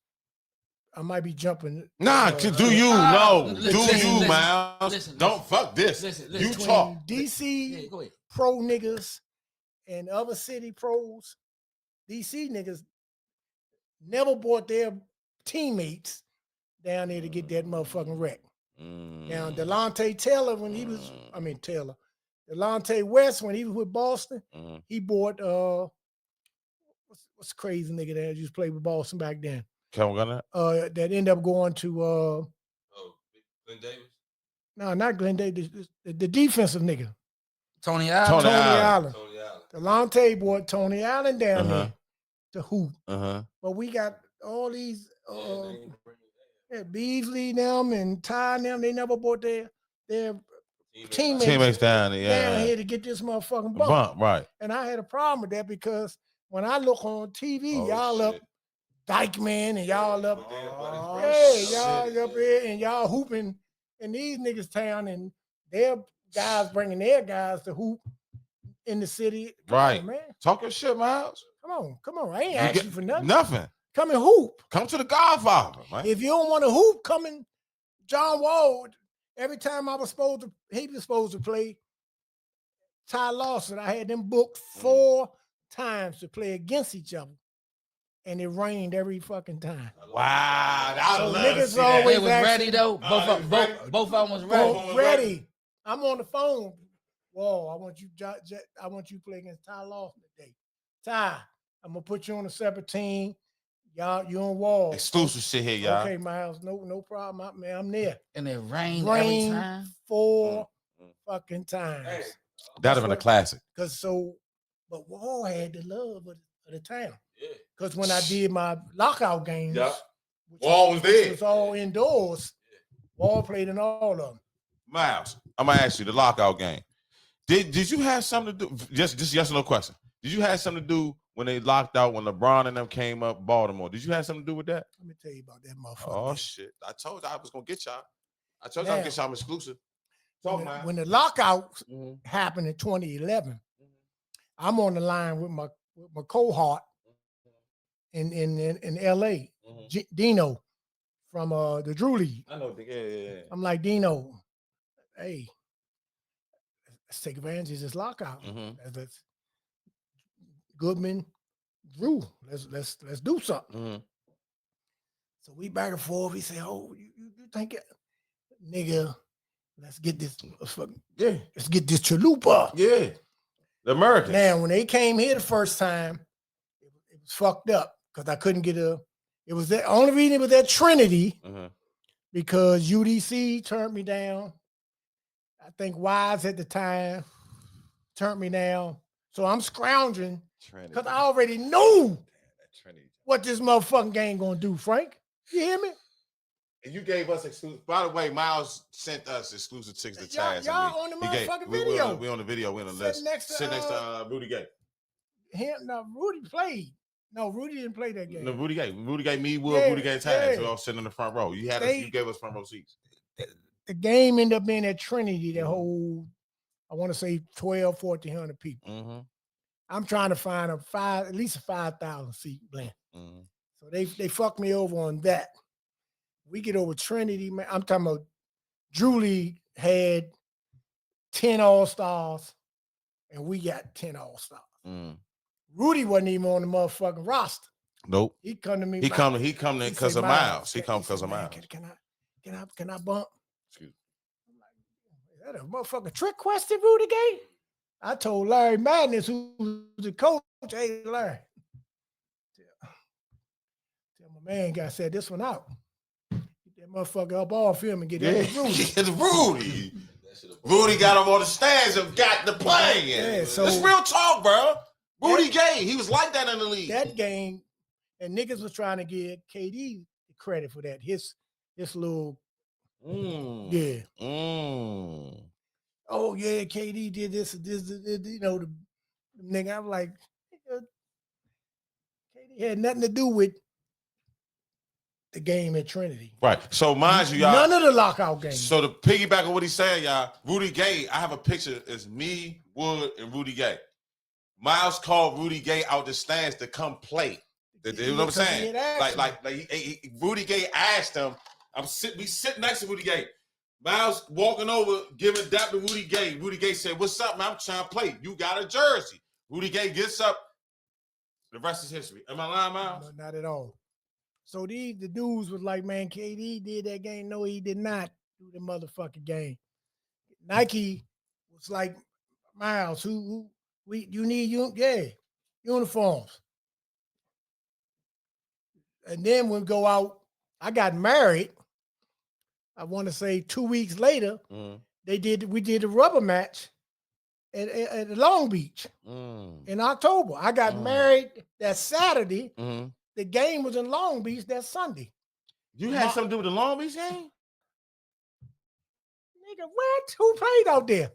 I might be jumping. Nah, do you Listen, Miles? listen, Don't fuck this. listen, You between talk. DC Yeah, go ahead. pro niggas and other city pros. DC niggas never brought their teammates down there to get that motherfucking wreck. Now, Delonte Taylor, when he was, Delonte West, when he was with Boston, he bought, what's the crazy nigga that used to play with Boston back then? Kevin Garnett? That ended up going to, Glenn Davis? no, not Glenn Davis, the defensive nigga. Tony Allen. Tony Allen. Tony Allen. Delonte brought Tony Allen down there to hoop. But we got all these, Beasley them and Ty them, they never bought their teammates down there. down here to get this motherfucking bump. Bump, right. And I had a problem with that because when I look on TV, y'all up Dykeman and y'all up, y'all up here and y'all hooping in these niggas' town and their guys bringing their guys to hoop in the city. Come Right. on, man. Talking shit, Miles. Come on. I ain't asking you for nothing. Nothing. Come and hoop. Come to the Godfather, man. If you don't want to hoop, come in. John Wall. Every time he was supposed to play Ty Lawson, I had them booked 4 times to play against each other. And it rained every fucking time. Wow. I So love niggas to see always that. They was ready though. Both of them was ready. Both ready. I'm on the phone. Whoa, I want you to play against Ty Lawson today. Ty, I'm gonna put you on a separate team. Y'all, you on Wall. Exclusive shit here, y'all. Okay, Miles, no problem. I'm there. And it rained every time. 4 fucking times. Hey, that'd have been a classic. But Wall had the love of the town. Yeah. Because when I did my lockout games, Wall was there. It was all indoors. Wall played in all of them. Miles, I'm gonna ask you the lockout game. Did you have something to do? Just yes or no question. Did you have something to do when they locked out when LeBron and them came up Baltimore? Did you have something to do with that? Let me tell you about that motherfucker. Oh shit! I told you I was gonna get y'all. I told you I was gonna get y'all exclusive. When the lockout happened in 2011, I'm on the line with my cohort in LA, Dino from the Drew League. I know. Yeah. I'm like, Dino, hey, let's take advantage of this lockout. Let's Goodman, Drew, let's do something. So we back and forth. He said, "Oh, you think it, nigga? Let's get this. Let's get this chalupa." Yeah, the Americans. Now, when they came here the first time, it was fucked up because I couldn't get a. It was the only reason it was at Trinity because UDC turned me down. I think Wise at the time turned me down. So I'm scrounging because I already knew what this motherfucking game gonna do, Frank. You hear me? And you gave us exclusive. By the way, Miles sent us exclusive tickets to Taz. Y'all on the motherfucking video. We on the video. We on the list. Sit next to Rudy Gay. Rudy played. No, Rudy didn't play that game. No, Rudy Gay, me, Will, Rudy Gay, and Taz. We all sitting in the front row. You gave us front row seats. The game ended up being at Trinity. That whole, I want to say 1,400 people. I'm trying to find at least a 5,000 seat blend. So they fucked me over on that. We get over Trinity, man. I'm talking about Drew League had 10 All-Stars, and we got 10 All-Stars. Rudy wasn't even on the motherfucking roster. Nope. He come to me. He come because of Miles. He come because of Miles. Can I bump? Excuse me. Is that a motherfucking trick question, Rudy Gay? I told Larry Madness, who's the coach, hey, Larry, tell my man, guy said this one out. Get that motherfucker up all film and get that Rudy. It's Rudy. Rudy got him on the stands and got the play. Yeah, so it's real talk, bro. Rudy Gay, he was like that in the league. That game, and niggas was trying to give KD credit for that. His little, oh yeah, KD did this, you know, the nigga. I'm like, KD had nothing to do with the game at Trinity. Right. So mind you, y'all. None of the lockout games. So to piggyback on what he's saying, y'all, Rudy Gay, I have a picture. It's me, Wood, and Rudy Gay. Miles called Rudy Gay out the stands to come play. You know what I'm saying? Like Rudy Gay asked him. We sitting next to Rudy Gay. Miles walking over, giving dap to Rudy Gay. Rudy Gay said, "What's up, man? I'm trying to play. You got a jersey." Rudy Gay gets up. The rest is history. Am I lying, Miles? No, not at all. So the dudes was like, man, KD did that game. No, he did not do the motherfucking game. Nike was like, Miles, you need uniforms. And then when we go out, I got married. I want to say 2 weeks later, we did a rubber match at Long Beach in October. I got married that Saturday. The game was in Long Beach that Sunday. You had something to do with the Long Beach game? Nigga, what? Who played out there?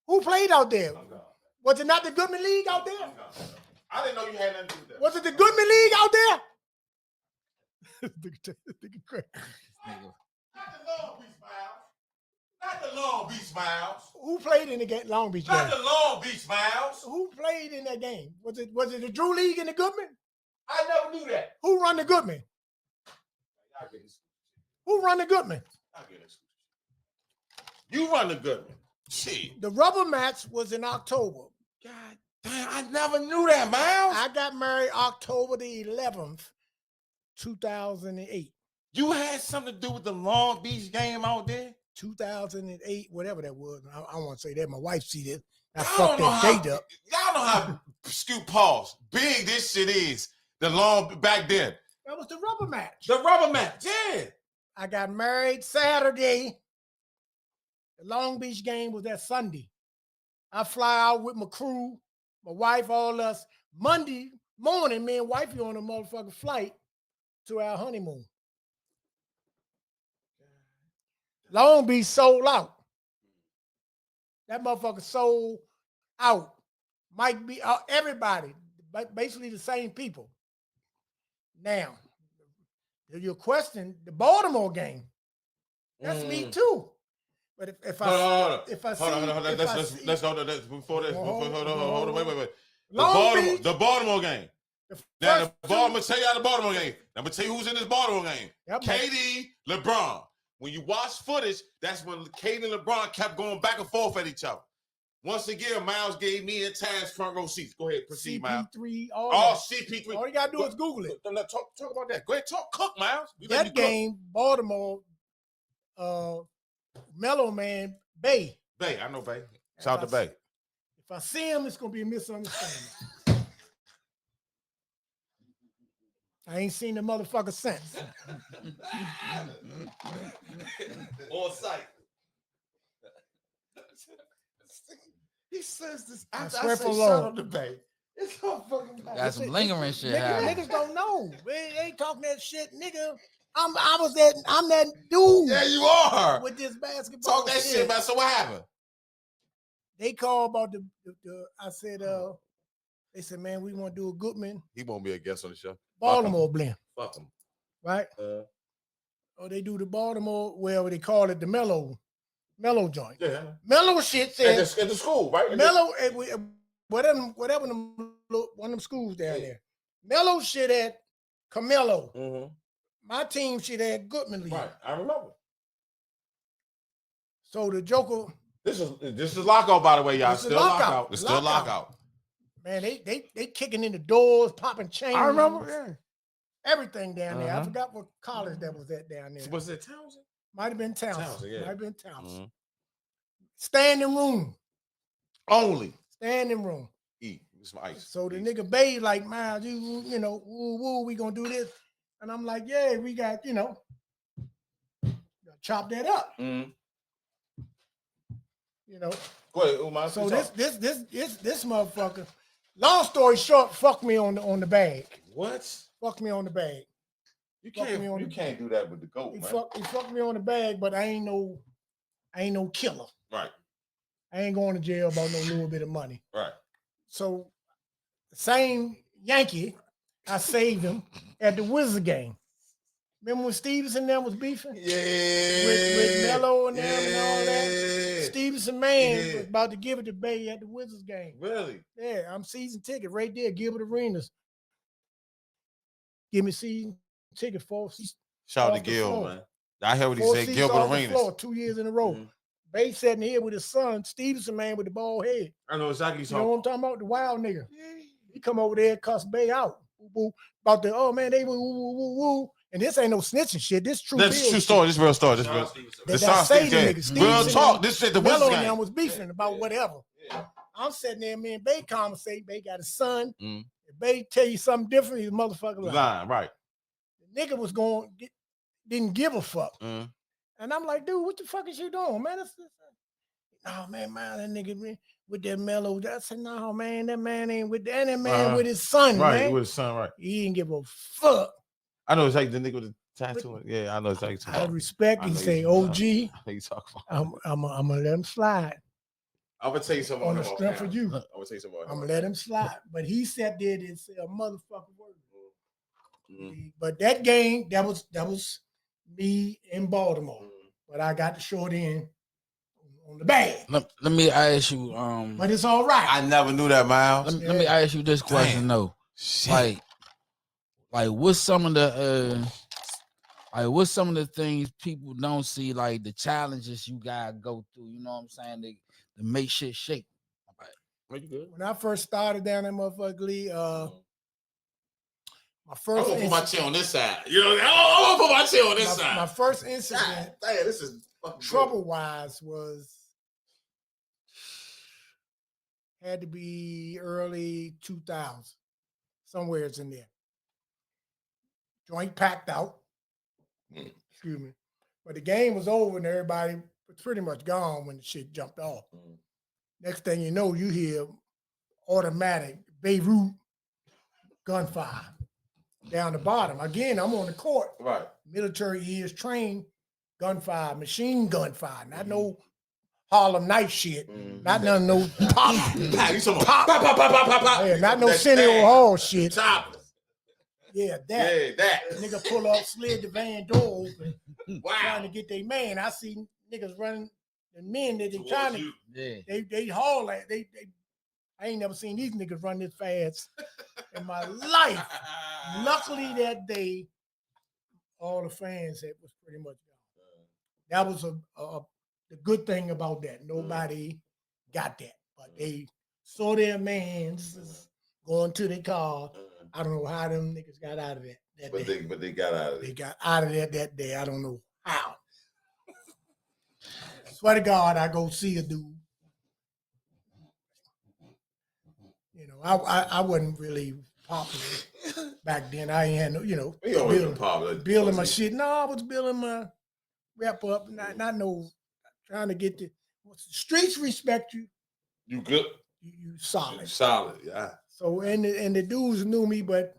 Who played out there? Was it not the Goodman League out there? I didn't know you had nothing to do with that. Was it the Goodman League out there? Not the Long Beach, Miles. Not Not the Long Beach Miles. Who played in the game? Long Beach Not game. the Long Beach Miles. Who played in that game? Was it the Drew League and the Goodman? I never knew that. Who run the Goodman? Who run the Goodman? You run the Goodman. Shit. The rubber match was in October. God damn, I never knew that, Miles. I got married October the 11th, 2008. You had something to do with the Long Beach game out there? 2008, whatever that was. I want to say that. My wife see this. I Y'all fucked don't know that date up. Y'all know how scoop pause big this shit is. The long back then. That was the rubber match. The rubber match, yeah. I got married Saturday. The Long Beach game was that Sunday. I fly out with my crew, my wife, all us. Monday morning, me and wifey on a motherfucking flight to our honeymoon. Long Beach sold out. That motherfucker sold out. Might be everybody, but basically the same people. Now, your question, the Baltimore game, that's me too. But if I see, let's go to this before this. Hold on, wait. The Baltimore game. Now, I'm gonna tell you how the Baltimore game. I'm gonna tell you who's in this Baltimore game. Yep, KD, LeBron. When you watch footage, that's when KD and LeBron kept going back and forth at each other. Once again, Miles gave me and Taz front row seats. Go ahead, proceed, Miles. CP3, CP3. All you gotta do is Google it. Talk about that. Go ahead, cook, Miles. That game, Baltimore, Mellow Man, Bay. Bay, I know Bay. Shout out to Bay. If I see him, it's gonna be a misunderstanding. I ain't seen the motherfucker since. On site. He says this. I I swear say for shout Lord. out to Bay. It's all fucking bad. Got some lingering shit happening. Niggas don't know. They ain't talking that shit, nigga. I'm that dude. Yeah, you are. With this basketball. Talk that shit about. So what happened? They called about the I said, they said, man, we want to do a Goodman He won't be a guest on the show. Baltimore blend. Fuck him. Right? They do the Baltimore, well, they call it the Mellow joint. Yeah. Mellow shit says At the school, right? Mellow, whatever one of them schools down there. Mellow shit at Camelo. Mm-hmm. My team shit at Goodman Leagues. Right, I remember. So the Joker. This is lockout, by the way, y'all. Still lockout. It's still lockout. Man, they kicking in the doors, popping chains. I remember, yeah. Everything down there. I forgot what college that was at down there. Was it Townsend? Might have been Townsend. Yeah. Might have been Townsend. Mm-hmm. Standing room. Only. Standing room. Eat some ice. So the nigga Bay like, man, you know, woo, we gonna do this. And I'm like, yeah, we got, chop that up. Mm-hmm. Go ahead, Umar. So this motherfucker, long story short, fuck me on the bag. What? Fuck me on the bag. You can't do that with the goat, He man. fucked me on the bag, but I ain't no killer. Right. I ain't going to jail about no little bit of money. Right. So same Yankee, I saved him at the Wizard game. Remember when Stevenson and them was beefing? Yeah. With Melo and them and all that. Stevenson was about to give it to Bay at the Wizards game. Really? Yeah, I'm season ticket right there. Gilbert Arenas. Give me season ticket for. Shout out to Gil, man. I heard what he said. Gilbert Arenas. 2 years in a row. Mm-hmm. Bay sitting here with his son, Stevenson with the bald head. I know exactly. You know what I'm talking about? The wild nigga. He come over there and cuss Bay out. About the, oh man, they woo. And this ain't no snitching shit. This true. That's true story. This real story. This real talk. This shit the Wizards game. Was beefing about whatever. Yeah. I'm sitting there, me and Bay conversate. Bay got a son. Mm. If Bay tell you something different, he's a motherfucker lying. Right. The nigga was didn't give a fuck. Mm. And I'm like, dude, what the fuck is you doing, man? Oh man, that nigga with that Mellow. I said, no, man, that man ain't with that. That man with his son, right, man. With his son, right. He didn't give a fuck. I know it's like the nigga with the tattoo. Yeah, I know it's like. I respect. He say, OG. I'm gonna let him slide. I'm gonna tell you something on the strength for you. I'm gonna tell you something. I'm gonna let him slide. But he sat there and say a motherfucking word. Mm-hmm. But that game, that was me in Baltimore. Mm-hmm. But I got the short end on the bag. Let me ask you. But it's all right. I never knew that, Miles. Let me ask you this question though. Shit. Like what's some of the things people don't see, like the challenges you gotta go through, you know what I'm saying, to make shit shake. Are you good? When I first started down that motherfucker league, my I'm first gonna put my chair on this side. You know, I'm gonna put my chair on this side. my first incident, God, damn, this is trouble wise, was had to be early 2000s, somewhere it's in there. Joint packed out. Excuse me. But the game was over and everybody was pretty much gone when the shit jumped off. Next thing you know, you hear automatic Beirut gunfire down the bottom. Again, I'm on the court. Right. Military years trained, gunfire, machine gunfire, not no Harlem Night shit, not none of no pop. You talking about pop. Yeah, not no Sentinel Hall shit. Choppers. Yeah, that. Yeah, that. Nigga pull up, slid the van door open, Wow. trying to get their man. I see niggas running, the men that they Towards trying to, you. they haul that. I ain't never seen these niggas run this fast in my life. Luckily that day, all the fans had was pretty much gone. That was the good thing about that. Nobody got that, but they saw their mans going to their car. I don't know how them niggas got out of that day. But they got out of it. They got out of that day. I don't know how. Swear to God, I go see a dude. You know, I wasn't really popular back then. I ain't had no, you know, building my shit. No, I was building my rep up. Not no trying to get the streets respect you. You good? You solid. Solid, yeah. So and the dudes knew me, but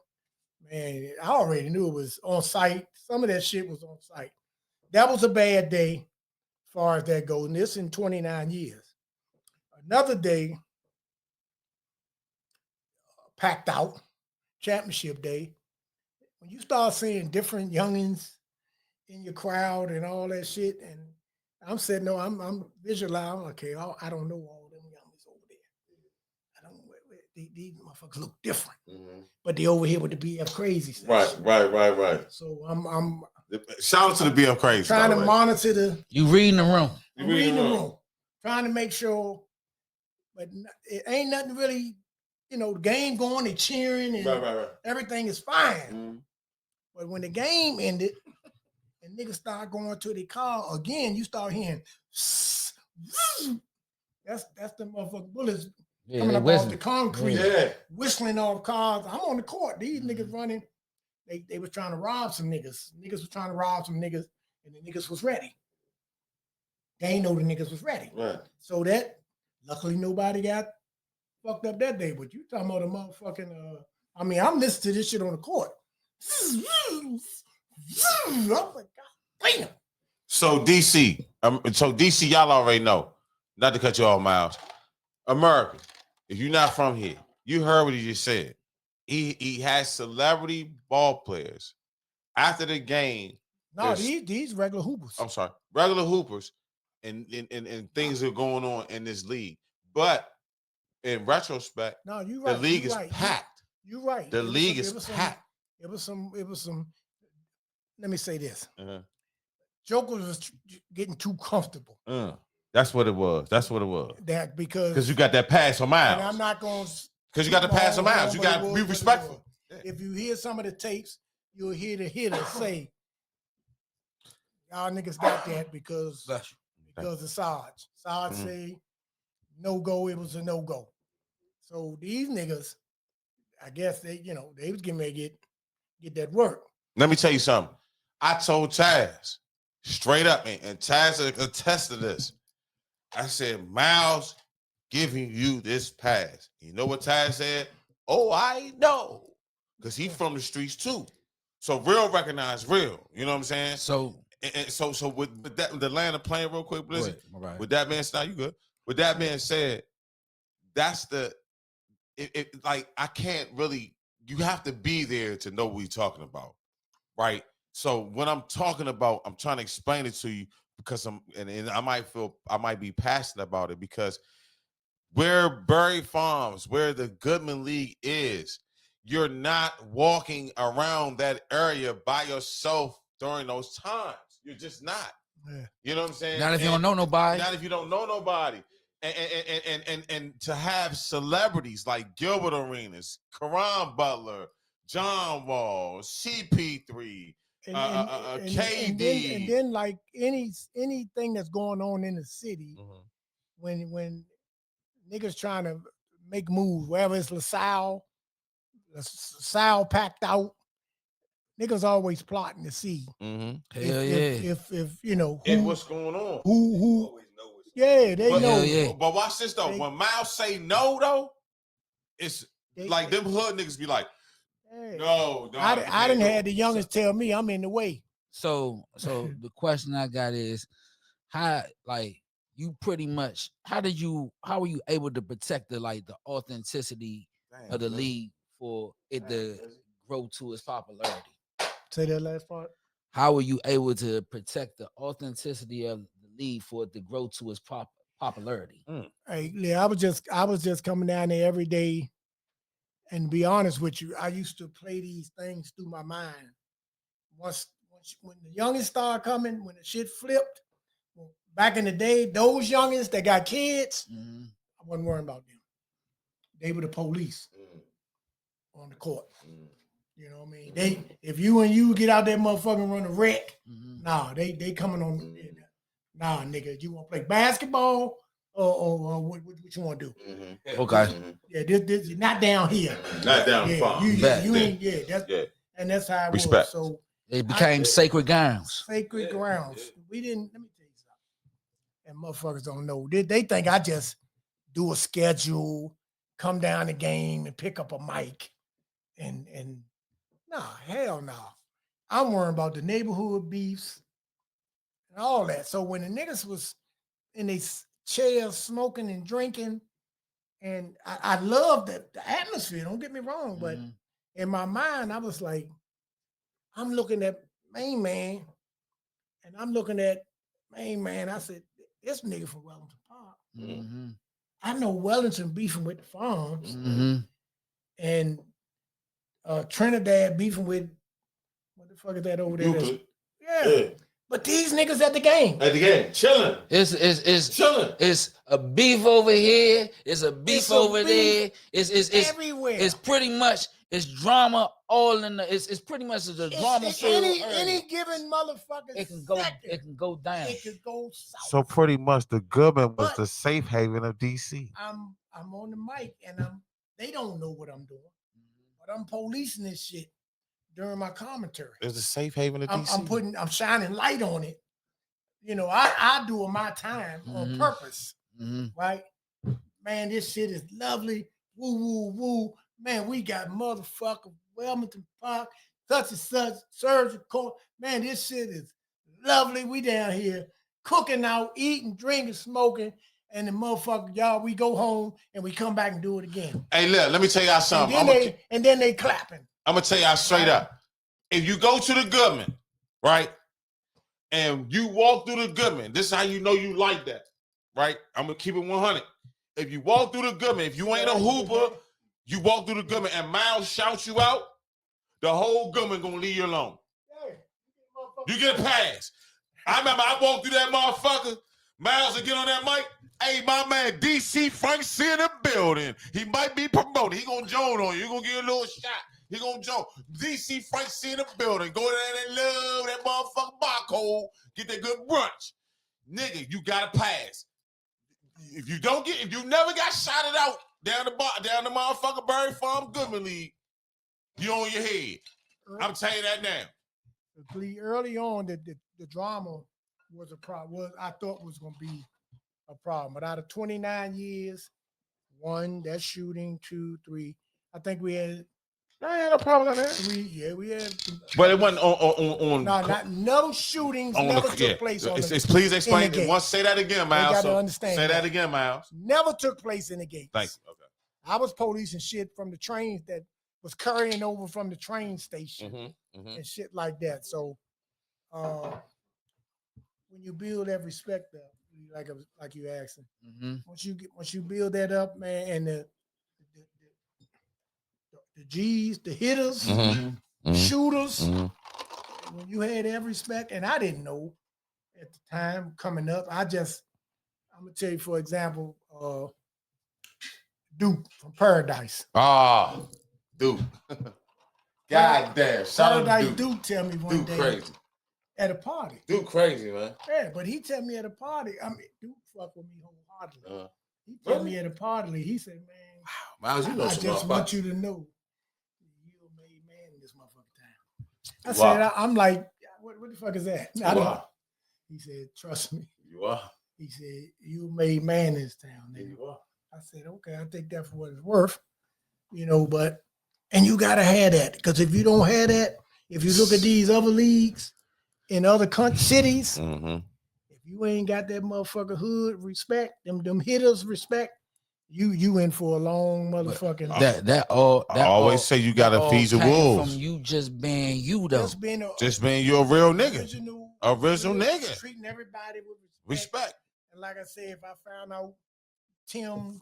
man, I already knew it was on site. Some of that shit was on site. That was a bad day as far as that goes. And this in 29 years. Another day, packed out, championship day. When you start seeing different youngins in your crowd and all that shit, and I'm saying, no, I'm visualizing, okay, I don't know all them youngins over there. I don't know, these motherfuckers look different, but they over here with the BF crazy stuff. Right. So I'm shout out to the BF crazy. trying to monitor the. You reading the room. I'm reading the room, trying to make sure, but it ain't nothing really, you know, the game going, they cheering and everything is fine. But when the game ended and niggas start going to the car again, you start hearing that's the motherfucking bullets coming up off the concrete, whistling off cars. I'm on the court. These niggas running. They was trying to rob some niggas. Niggas was trying to rob some niggas, and the niggas was ready. They ain't know the niggas was ready. Right. So that, luckily nobody got fucked up that day. But you talking about a motherfucking, I mean, I'm listening to this shit on the court. I'm like, God damn. So DC, y'all already know. Not to cut you off, Miles. America, if you're not from here, you heard what he just said. He has celebrity ball players after the game. No, these regular hoopers. I'm sorry, regular hoopers, and things are going on in this league. But in retrospect, no, you right. The league is right. packed. You're right. The league is packed. It was some. Let me say this. Jokers was getting too comfortable. That's what it was. That because you got that pass on Miles. And I'm not going to. Because you got to pass on Miles. You got to be respectful. If you hear some of the tapes, you'll hear the hitter say, y'all niggas got that because of Sarge. Sarge say no go, it was a no go. So these niggas, I guess they was getting ready to get that work. Let me tell you something. I told Taz straight up, and Taz attested to this. I said, Miles giving you this pass. You know what Taz said? Oh, I know. Because he's from the streets too. So real recognize real. You know what I'm saying? So with that, the land of playing real quick, Blizzard. Right. With that man, now you good. With that man said, that's like I can't really, you have to be there to know what we're talking about. Right? So when I'm talking about, I'm trying to explain it to you because and I might be passionate about it because where Berry Farms, where the Goodman League is, you're not walking around that area by yourself during those times. You're just not. Yeah. You know what I'm saying? Not if you don't know nobody. Not if you don't know nobody. And to have celebrities like Gilbert Arenas, Karan Butler, John Wall, CP3, KD, and then like anything that's going on in the city, when niggas trying to make moves, wherever it's LaSalle packed out, niggas always plotting to see if you know and what's going on. Who yeah, they know. Yeah. But watch this though. When Miles say no though, it's like them hood niggas be like, no, I didn't have the youngest tell me I'm in the way. So the question I got is, how like you pretty much how were you able to protect the authenticity of the league for it to grow to its popularity? Say that last part. How were you able to protect the authenticity of the league for it to grow to its popularity? Hey, yeah, I was just coming down there every day, and to be honest with you, I used to play these things through my mind. When the youngins started coming, when the shit flipped, back in the day, those youngins that got kids, I wasn't worrying about them. They were the police on the court. You know what I mean? If you get out there motherfucking run a wreck, nah, they coming on. Nah, nigga, you want to play basketball or what you want to do? Okay. Yeah, this not down here. Not down yeah, far. You ain't. And that's how it Respect. was. So it became sacred grounds. Sacred grounds. We didn't. Let me tell you something. And motherfuckers don't know. They think I just do a schedule, come down the game, and pick up a mic, and nah, hell no. I'm worrying about the neighborhood beefs and all that. So when the niggas was in these chairs smoking and drinking, and I love the atmosphere, don't get me wrong, but in my mind, I was like, I'm looking at Main Man, and I'm looking at Main Man. I said, this nigga from Wellington Park. I know Wellington beefing with the Farms, and Trinidad beefing with, what the fuck is that over there? Yeah. But these niggas at the game. Chilling. It's chilling. It's a beef over here. It's a beef over there. It's everywhere. It's pretty much it's drama all in the. It's pretty much the drama. Any given motherfucker. It can go down. It could go south. So pretty much the Goodman was the safe haven of DC. I'm on the mic and they don't know what I'm doing, but I'm policing this shit during my commentary. It's the safe haven of DC. I'm shining light on it. You know, I do it my time on purpose, right? Man, this shit is lovely. Woo, woo, woo. Man, we got motherfucker Wellington Park, such and such, surgical. Man, this shit is lovely. We down here cooking out, eating, drinking, smoking, and the motherfucker, y'all, we go home and we come back and do it again. Hey, look, let me tell y'all something. And then they clapping. I'm gonna tell y'all straight up. If you go to the Goodman, right, and you walk through the Goodman, this is how you know you like that, right? I'm gonna keep it 100. If you walk through the Goodman, if you ain't a hooper, you walk through the Goodman and Miles shouts you out, the whole Goodman gonna leave you alone. You get a pass. I remember I walked through that motherfucker. Miles will get on that mic. Hey, my man, DC Frank's in the building. He might be promoted. He gonna join on you. He gonna get a little shot. He gonna join. DC Frank's in the building. Go there and love that motherfucking barcode. Get that good brunch. Nigga, you gotta pass. If you never got shotted out down the motherfucking Berry Farm Goodman League, you on your head. I'm telling you that now. Early on, the drama was a problem. I thought was going to be a problem. But out of 29 years, 1, that shooting, 2, 3, I think we had. I had a problem with that. 3, we had. But it wasn't on. No shootings never took place on the. Please explain. Once say that again, Miles. You got to understand. Say that again, Miles. Never took place in the gates. Thank you. Okay. I was policing shit from the trains that was carrying over from the train station and shit like that. So when when you build that respect up, like you asking, Mm-hmm. once you build that up, man, and the G's, the hitters, shooters, when you had that respect, and I didn't know at the time coming up, I'm gonna tell you, for example, Duke from Paradise. Ah, Duke. God damn. Shout out Paradise to Duke. Duke tell me one Duke day crazy. at a party. Duke crazy, man. Yeah, but he tell me at a party. I mean, Duke fuck with me wholeheartedly. He tell me at a party. He said, "Man, Miles, you know I some just want motherfuckers. you to know, you a made man in this motherfucking town." I said, "I'm like, what the fuck is that?" I don't know. He said, "Trust me." You are. He said, "You a made man in this town, nigga." You are. I said, "Okay, I take that for what it's worth, but and you gotta have that, because if you don't have that, if you look at these other leagues in other cities, if you ain't got that motherfucker hood respect, them hitters respect, you in for a long motherfucking." I always say you gotta feed the wolves. From you just being you, though. Just being you a real nigga. Original nigga. treating everybody with Respect. And like I said, if I found out Tim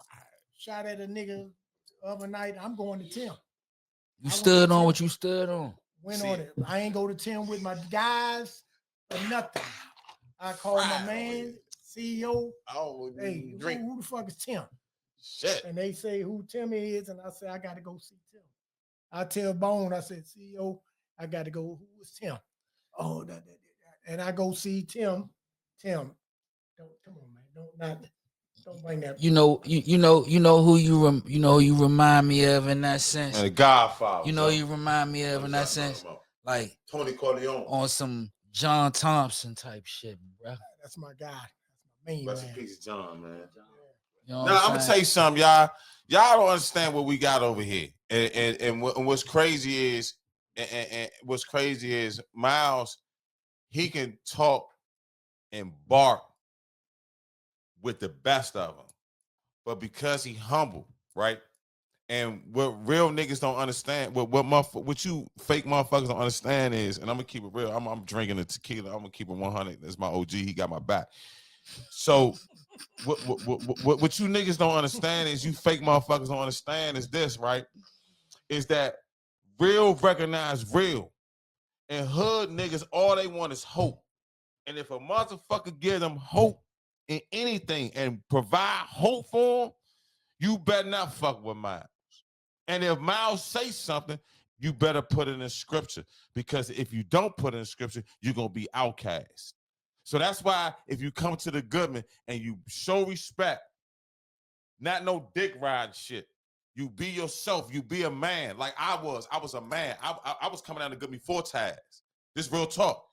shot at a nigga the other night, I'm going to Tim. You stood on what you stood on. Went on it. I ain't go to Tim with my guys or nothing. I called my man, CEO. Oh, hey, who the fuck is Tim? Shit. And they say who Tim is, and I say I got to go see Tim. I tell Bone, I said, CEO, I got to go. Who is Tim? Oh, and I go see Tim. Tim, come on, man, don't bring that. You know who you remind me of in that sense. And the Godfather. You remind me of in that sense, like Tony Corleone on some John Thompson type shit, bro. That's my guy. That's my main Rest man. in peace, John, man. Now I'm gonna tell you something, y'all. Y'all don't understand what we got over here, and what's crazy is, Miles, he can talk and bark with the best of them, but because he humble, right? And what real niggas don't understand, what you fake motherfuckers don't understand is, and I'm gonna keep it real. I'm drinking the tequila. I'm gonna keep it 100. That's my OG. He got my back. So what you niggas don't understand is, you fake motherfuckers don't understand is this, right? Is that real recognize real, and hood niggas all they want is hope. And if a motherfucker give them hope in anything and provide hope for them, you better not fuck with Miles. And if Miles say something, you better put it in scripture, because if you don't put it in scripture, you're gonna be outcast. So that's why if you come to the Goodman and you show respect, not no dick ride shit. You be yourself. You be a man. Like I was a man. I was coming down to Goodman 4 times. This real talk.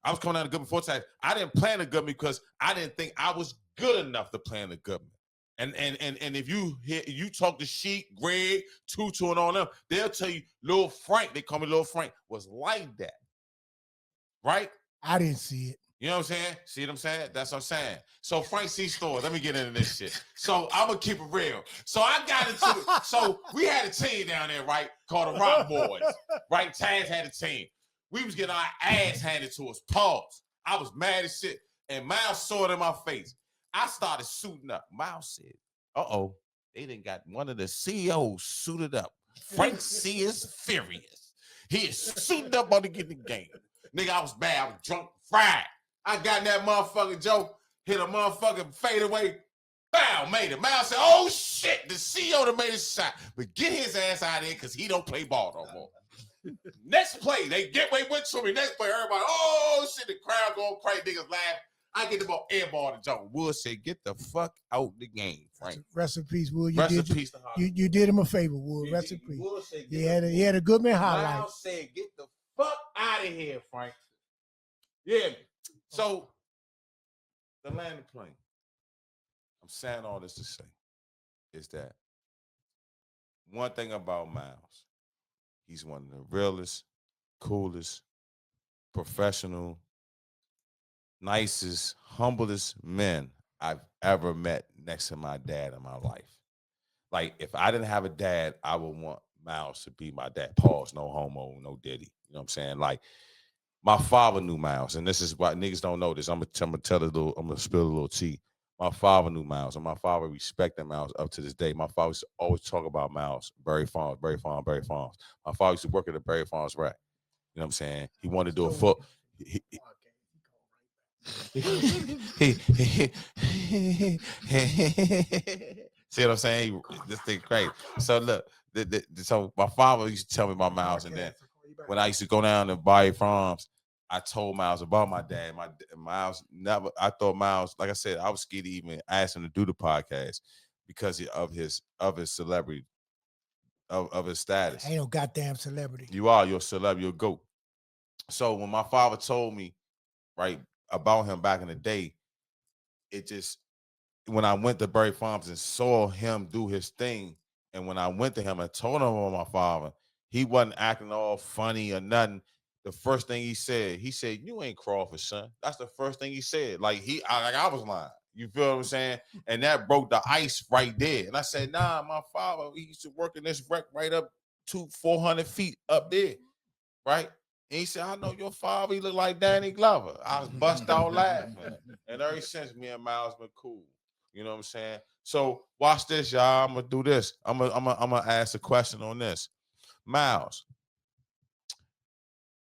I was coming down to Goodman 4 times. I didn't plan the Goodman because I didn't think I was good enough to plan the Goodman. And if you talk to Sheik, Greg, Tutu, and all them, they'll tell you Lil Frank, they call me Lil Frank, was like that. Right? I didn't see it. You know what I'm saying? See what I'm saying? That's what I'm saying. So Frank C. Stores, let me get into this shit. So I'm gonna keep it real. So I got into it. So we had a team down there, right? Called the Rock Boys. Right? Taz had a team. We was getting our ass handed to us. Pause. I was mad as shit. And Miles saw it in my face. I started suiting up. Miles said, uh-oh, they done got one of the CEOs suited up. Frank C. is furious. He is suited up on to get the game. Nigga, I was mad. I was drunk, fried. I got in that motherfucking joke, hit a motherfucking fadeaway, bow, made it. Miles said, oh shit, the CEO that made his shot. But get his ass out of here, because he don't play ball no more. Next play, they went to me. Next play, everybody, oh shit, the crowd going crazy, niggas laugh. I get the ball, air ball to Joe. Wood said, get the fuck out the game, Frank. Rest in peace, Wood. You did him a favor, Wood. Rest in peace. He had a Goodman highlight. Miles said, get the fuck out of here, Frank. Yeah. So, the landing plane. I'm saying all this to say is that one thing about Miles, he's one of the realest, coolest, professional, nicest, humblest men I've ever met next to my dad in my life. Like, if I didn't have a dad, I would want Miles to be my dad. Pause, no homo, no diddy. You know what I'm saying? Like, My father knew Miles, and this is why niggas don't know this. I'm gonna tell a little. I'm gonna spill a little tea. My father knew Miles, and my father respected Miles up to this day. My father used to always talk about Miles, Berry Farms, Berry Farms, Berry Farms. My father used to work at the Berry Farms rack. You know what I'm saying? He wanted to do a full. See what I'm saying? This thing crazy. So look, so my father used to tell me about Miles, and then when I used to go down to Berry Farms, I told Miles about my dad. Miles never. I thought Miles, like I said, I was scared to even ask him to do the podcast because of his celebrity, of his status. Ain't no goddamn celebrity. You're a celebrity, you're a GOAT. So when my father told me, right, about him back in the day, it just, when I went to Berry Farms and saw him do his thing, and when I went to him and told him about my father, he wasn't acting all funny or nothing. The first thing he said, "You ain't Crawford, son." That's the first thing he said. Like I was lying. You feel what I'm saying? And that broke the ice right there. And I said, "Nah, my father, he used to work in this wreck right up to 400 feet up there, right?" And he said, "I know your father. He look like Danny Glover." I was bust out laughing. And ever since, me and Miles been cool. You know what I'm saying? So watch this, y'all. I'm gonna do this. I'm gonna ask a question on this. Miles,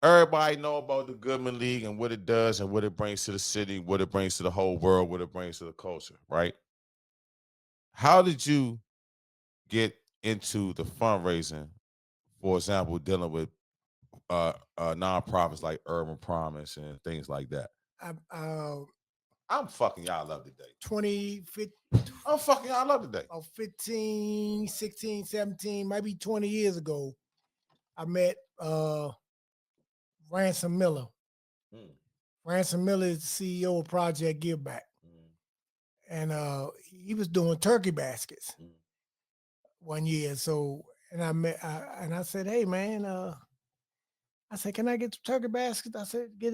everybody know about the Goodman League and what it does and what it brings to the city, what it brings to the whole world, what it brings to the culture, right? How did you get into the fundraising, for example, dealing with nonprofits like Urban Promise and things like that? I'm fucking y'all up today. 20, I'm fucking y'all up today. 15, 16, 17, maybe 20 years ago, I met Ransom Miller. Ransom Miller is the CEO of Project Give Back. And he was doing turkey baskets one year. So, and I said, "Hey man, I said, can I get some turkey baskets?" I said, get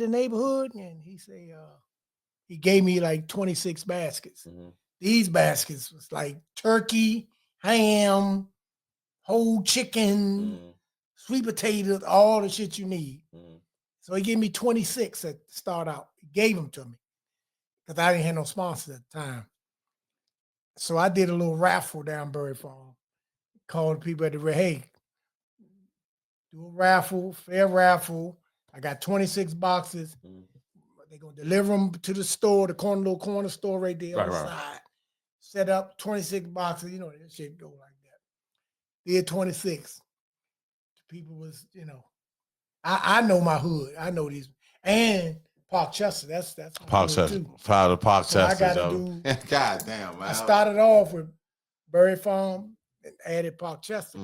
a neighborhood. And he said, he gave me like 26 baskets. These baskets was like turkey, ham, whole chicken, sweet potatoes, all the shit you need. So he gave me 26 at the start out. He gave them to me because I didn't have no sponsors at the time. So I did a little raffle down Berry Farm. Called people at the hey, do a raffle, fair raffle. I got 26 boxes. They're gonna deliver them to the store, the little corner store right there on the side. Set up 26 boxes. You know that shit go like that. Did 26. People was, I know my hood. I know these. And Park Chester. That's Park Chester. Proud of Park Chester. I gotta do. God damn, man. I started off with Berry Farm and added Park Chester.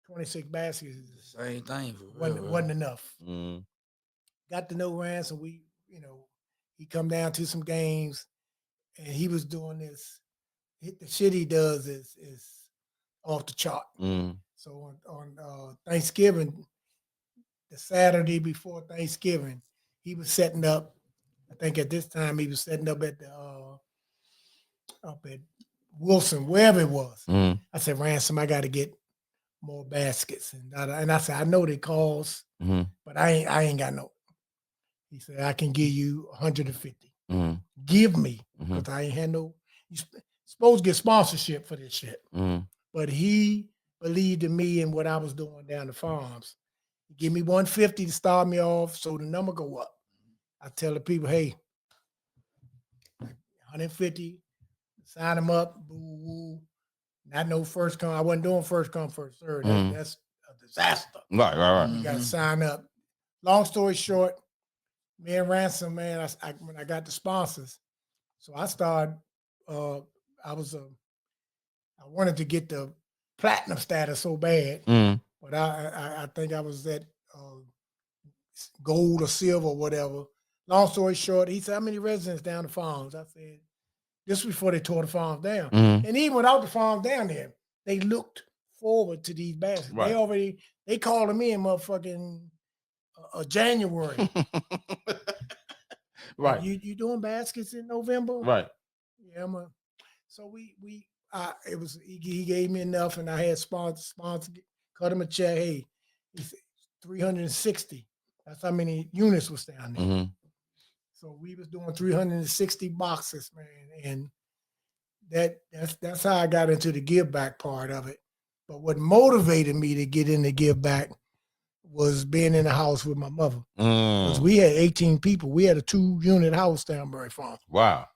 26 baskets. Same thing. Wasn't enough. Got to know Ransom. We, he come down to some games, and he was doing this. The shit he does is off the chart. So on Thanksgiving, the Saturday before Thanksgiving, he was setting up. I think at this time he was setting up at Wilson, wherever it was. I said, "Ransom, I got to get more baskets." And I said, "I know they cost, but I ain't got no." He said, "I can give you 150. Give me, because I ain't had no. You supposed to get sponsorship for this shit." But he believed in me and what I was doing down the farms. He give me 150 to start me off, so the number go up. I tell the people, "Hey, 150, sign them up, boo woo." Not no first come. I wasn't doing first come, first serve. That's a disaster. Right. You got to sign up. Long story short, me and Ransom, man, when I got the sponsors, so I started, I wanted to get the platinum status so bad, but I think I was at gold or silver or whatever. Long story short, he said, "How many residents down the farms?" I said, this was before they tore the farms down. And even without the farms down there, they looked forward to these baskets. Right. They called me in motherfucking January. Right. You doing baskets in November? Right. Yeah, so he gave me enough, and I had sponsor cut him a check. Hey, he said 360. That's how many units was down there. Mm-hmm. So we was doing 360 boxes, man, and that's how I got into the give back part of it. But what motivated me to get into give back was being in the house with my mother. Because we had 18 people. We had a 2-unit house down Berry Farm. Wow.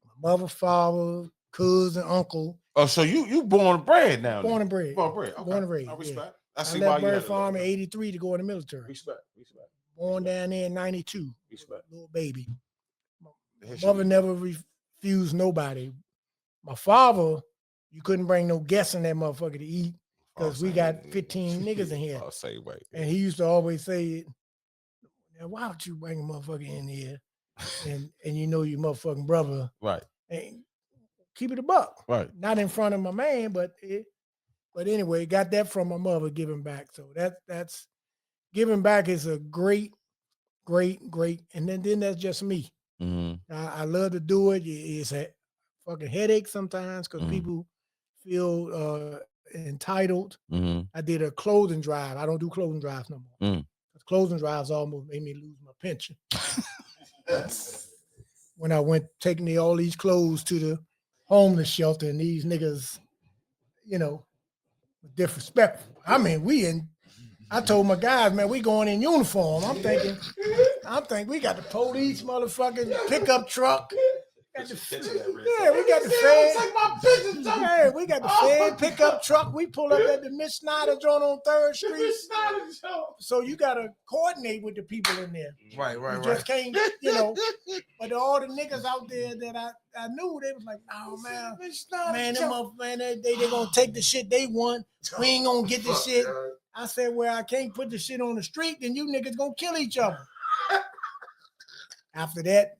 My mother, father, cousin, uncle. Oh, so you born and bred now? Born and bred. Born and bred. Okay. Born and bred. I respect. Yeah. I see I why left you Berry had to Farm let in it '83 to go in the military. go. Respect. Born down there in '92. Respect. Little baby. The My history. mother never refused nobody. My father, you couldn't bring no guests in that motherfucker to eat because we got 15 niggas in here. I'll say wait. And he used to always say, now, why don't you bring a motherfucker in here and you know your motherfucking brother? Right. And keep it a buck. Right. Not in front of my man, but anyway, got that from my mother giving back. So that's giving back is a great, and then that's just me. Mm-hmm. I love to do it. It's a fucking headache sometimes because people feel entitled. Mm-hmm. I did a clothing drive. I don't do clothing drives no more. Clothing drives almost made me lose my pension. When I went taking all these clothes to the homeless shelter and these niggas, you know, disrespectful. I mean, I told my guys, man, we going in uniform. I'm thinking we got the police motherfucking pickup truck. We got the Fed. Yeah, we got the Fed pickup truck. We pull up at the Miss Snyder joint on 3rd Street. So you got to coordinate with the people in there. Right. You just can't, But all the niggas out there that I knew, they was like, "Oh man, they gonna take the shit they want. We ain't gonna get the shit." I said, "Well, I can't put the shit on the street, then you niggas gonna kill each other." After that,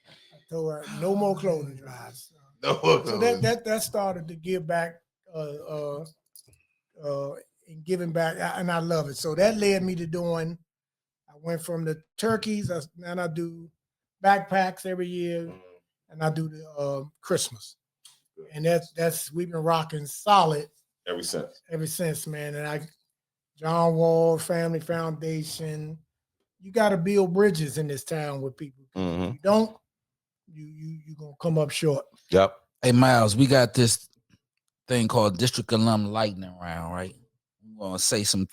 I told her no more clothing drives. So that started to give back, and giving back, and I love it. So that led me to doing. I went from the turkeys, and I do backpacks every year, and I do the Christmas, and that's we've been rocking solid Ever since, man. And John Wall Family Foundation. You got to build bridges in this town with people. If you don't, you gonna come up short. Yep. Hey Miles, we got this thing called District Alum Lightning Round, right? We're gonna say some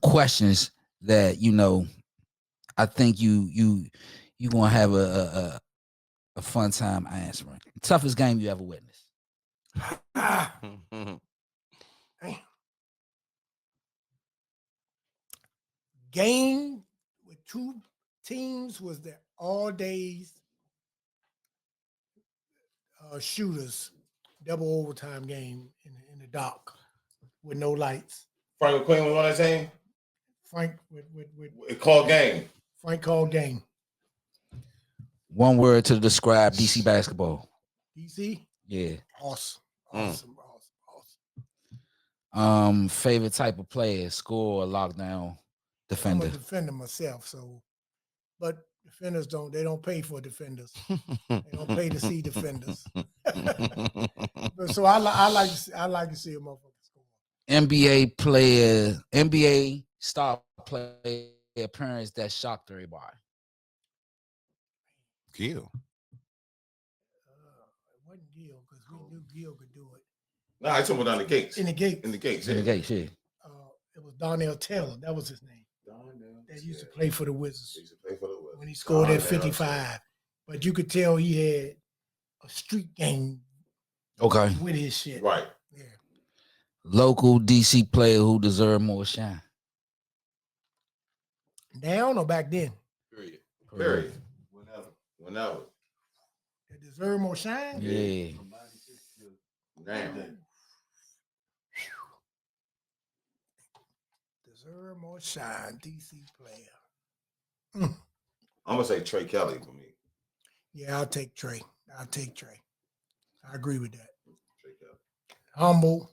questions that I think you gonna have a fun time answering. Toughest game you ever witnessed? Game with 2 teams was the all days shooters, double overtime game in the dock with no lights. Frank McQueen was on that team. Frank with It called game. Frank called game. One word to describe DC basketball. DC? Yeah. Awesome. Favorite type of player, score or lockdown defender? I'm a defender myself, but defenders don't pay for defenders. They don't pay to see defenders. So I like to see a motherfucker score. NBA star player appearance that shocked everybody. Gil. It wasn't Gil because we knew Gil could do it. Nah, I talking about down the gates. In the gates. Yeah. It was Donnell Taylor. That was his name. That used to play for the Wizards. When he scored at 55. But you could tell he had a street game. Okay. With his shit. Right. Yeah. Local DC player who deserved more shine. Now or back then? Period. Whenever. They deserve more shine? Yeah. Damn. Deserve more shine, DC player. I'm gonna say Trey Kelly for me. Yeah, I'll take Trey. I agree with that. Trey Kelly. Humble.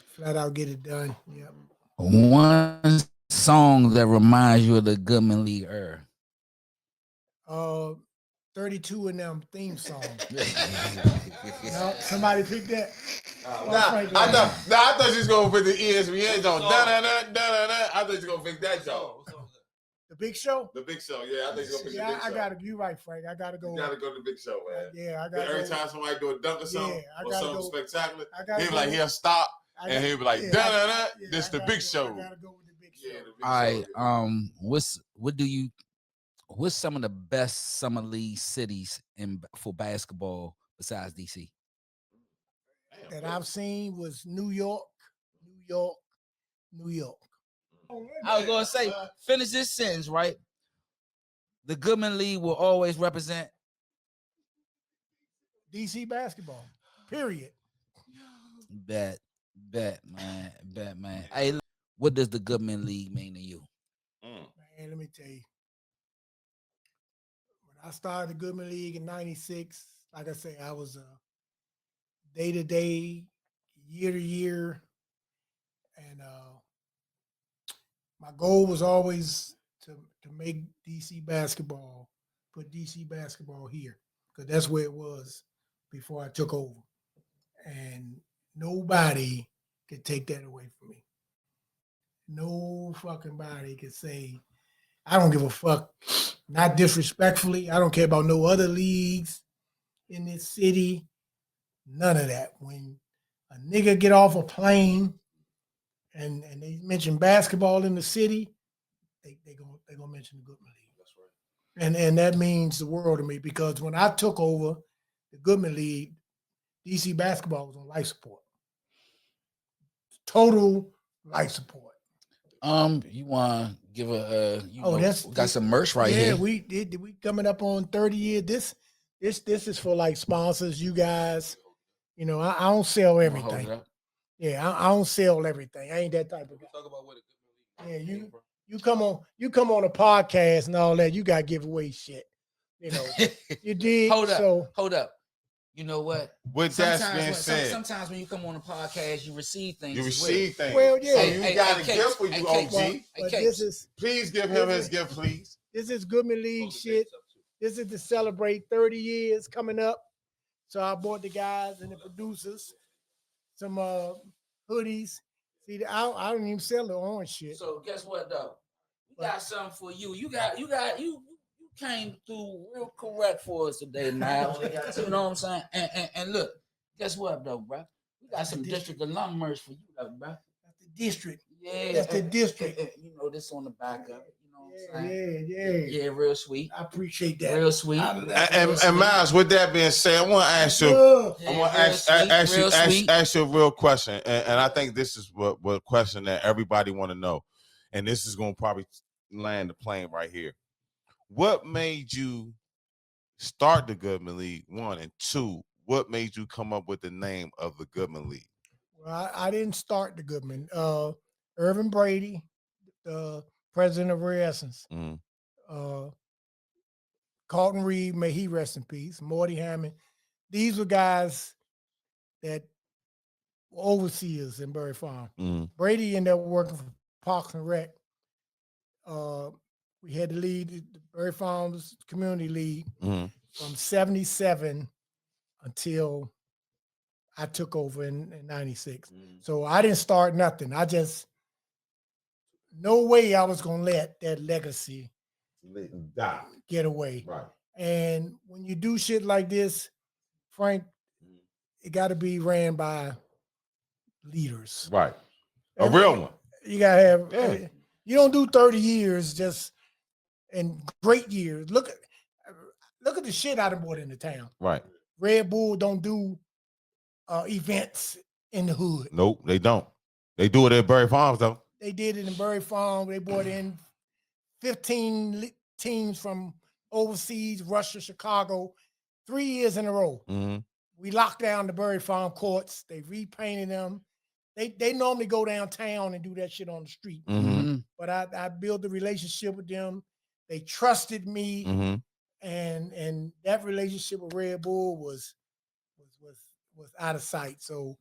Flat out get it done. Yep. One song that reminds you of the Goodman League era. 32 in them theme songs. No, somebody picked that. I know. I thought you was gonna put the ESPN on. I thought you was gonna pick that joke. The Big Show? The Big Show, yeah. I think you're gonna pick the Big Show. I gotta. You right, Frank. I gotta go. You gotta go to the Big Show, man. Yeah, I gotta. Every time somebody do a dunk or something, or something spectacular, he'll be like, he'll stop, and he'll be like, this the Big Show. I gotta go with the Big Show. Yeah, the Big All right. Show. What's some of the best summer league cities for basketball besides DC? That I've seen was New York. I was gonna say, finish this sentence, right? The Goodman League will always represent DC basketball. Period. Bet, man. Hey, what does the Goodman League mean to you? Man, let me tell you. When I started the Goodman League in '96, like I say, I was day to day, year to year, and my goal was always to make DC basketball, put DC basketball here, because that's where it was before I took over, and nobody could take that away from me. No fucking body could say, I don't give a fuck. Not disrespectfully. I don't care about no other leagues in this city. None of that. When a nigga get off a plane and they mention basketball in the city, they gonna mention the Goodman League. That's right. And that means the world to me, because when I took over the Goodman League, DC basketball was on life support. Total life support. You want to give a? We got some merch here. here. We did. We coming up on 30 years. This is for like sponsors, you guys. You know, I don't sell everything. Yeah, I don't sell everything. I ain't that type of guy. Talk about what You come on a podcast and all that. You got to give away shit. You know, you did. Hold up. You know what? With that being said, sometimes when you come on a podcast, you receive things. Well, yeah. You got a gift for you, OG. But this is, please give him his gift, please. This is Goodman League shit. This is to celebrate 30 years coming up. So I bought the guys and the producers some hoodies. See, I don't even sell the orange shit. So guess what though? We got something for you. You came through real correct for us today, Miles. You know what I'm saying? And look, guess what though, bro? We got some district alum merch for you though, bro. That's the district. Yeah, that's the district. You know this on the back of it. You know what I'm saying? Yeah, real sweet. I appreciate that. Real sweet. And Miles, with that being said, I want to ask you. I want to ask you a real question, and I think this is what question that everybody want to know, and this is going to probably land the plane right here. What made you start the Goodman League, 1, and 2? What made you come up with the name of the Goodman League? Well, I didn't start the Goodman. Irvin Brady, the president of Rare Essence. Carlton Reed, may he rest in peace. Morty Hammond. These were guys that were overseers in Berry Farm. Brady ended up working for Parks and Rec. We had to lead the Berry Farms Community League from 77 until I took over in 96. So I didn't start nothing. No way I was going to let that legacy get away. Right. And when you do shit like this, Frank, it got to be ran by leaders. Right. A real one. You got to have, you don't do 30 years just in great years. Look at the shit I done bought in the town. Right. Red Bull don't do events in the hood. Nope, they don't. They do it at Berry Farms, though. They did it in Berry Farm. They brought in 15 teams from overseas, Russia, Chicago, 3 years in a row. We locked down the Berry Farm courts. They repainted them. They normally go downtown and do that shit on the street. But I built a relationship with them. They trusted me. And that relationship with Red Bull was out of sight. So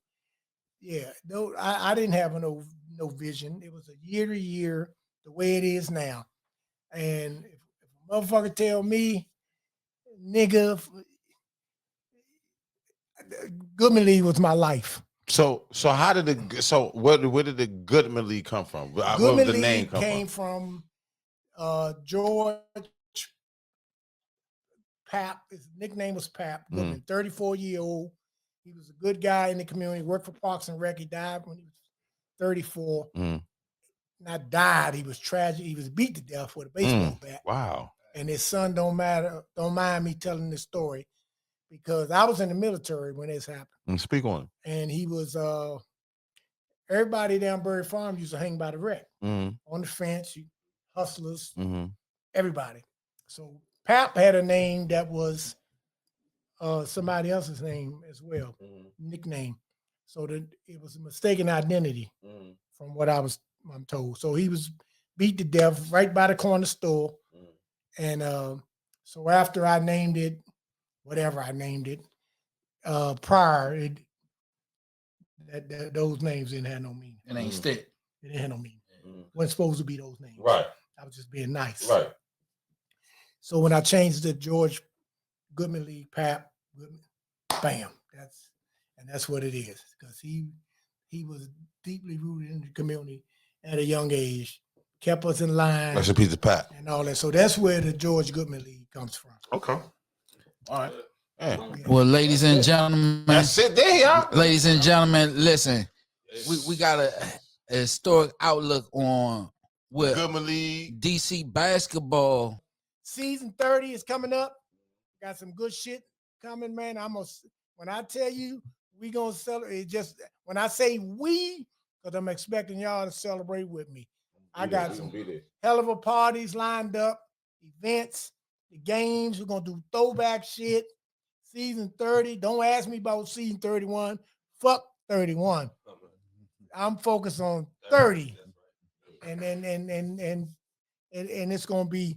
yeah, no, I didn't have no vision. It was a year to year, the way it is now. And if a motherfucker tell me nigga. Goodman League was my life. So where did the Goodman League come from? Where Goodman did the name League come came from George Pap. His nickname was Pap. Goodman, 34-year-old. He was a good guy in the community. Worked for Parks and Rec. He died when he was 34. Not died. He was tragic. He was beat to death with a baseball bat. Wow. And his son don't mind me telling this story because I was in the military when this happened. Speak on it. And he was everybody down Berry Farm used to hang by the wreck on the fence, hustlers, everybody. So Pap had a name that was somebody else's name as well, nickname. So that it was a mistaken identity from what I'm told. So he was beat to death right by the corner store. And so after I named it, whatever I named it, prior, those names didn't have no meaning. It ain't stick. It didn't have no meaning. Wasn't supposed to be those names. Right. I was just being nice. Right. So when I changed to George Goodman League, Pap, Goodman, bam. That's what it is. Because he was deeply rooted in the community at a young age, kept us in line. That's a piece of Pat. And all that. So that's where the George Goodman League comes from. Okay. All right. Yeah. Well, ladies and gentlemen, That's it there, y'all. ladies and gentlemen, listen, we got a historic outlook on what Goodman League. DC basketball. Season 30 is coming up. Got some good shit coming, man. When I tell you we gonna celebrate, just when I say we, because I'm expecting y'all to celebrate with me. I got some hell of a parties lined up, events, the games. We're gonna do throwback shit. Season 30. Don't ask me about season 31. Fuck 31. I'm focused on 30. And it's gonna be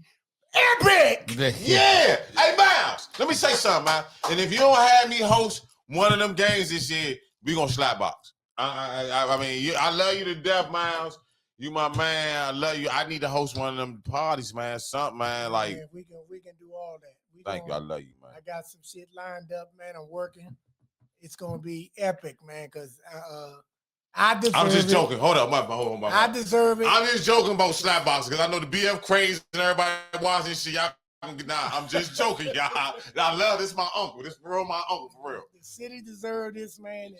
epic. Yeah. Hey, Miles, let me say something, man. And if you don't have me host one of them games this year, we gonna slap box. I mean, I love you to death, Miles. You my man. I love you. I need to host one of them parties, man. Something, man. Like yeah, we can do all that. Thank you. I love you, man. I got some shit lined up, man. I'm working. It's gonna be epic, man. Cause I deserve it. I'm just joking. Hold up, hold on. I deserve it. I'm just joking about slapbox because I know the BF crazy and everybody watching shit. Y'all, nah, I'm just joking, y'all. I love this. My uncle. This for real, my uncle for real. The city deserve this, man,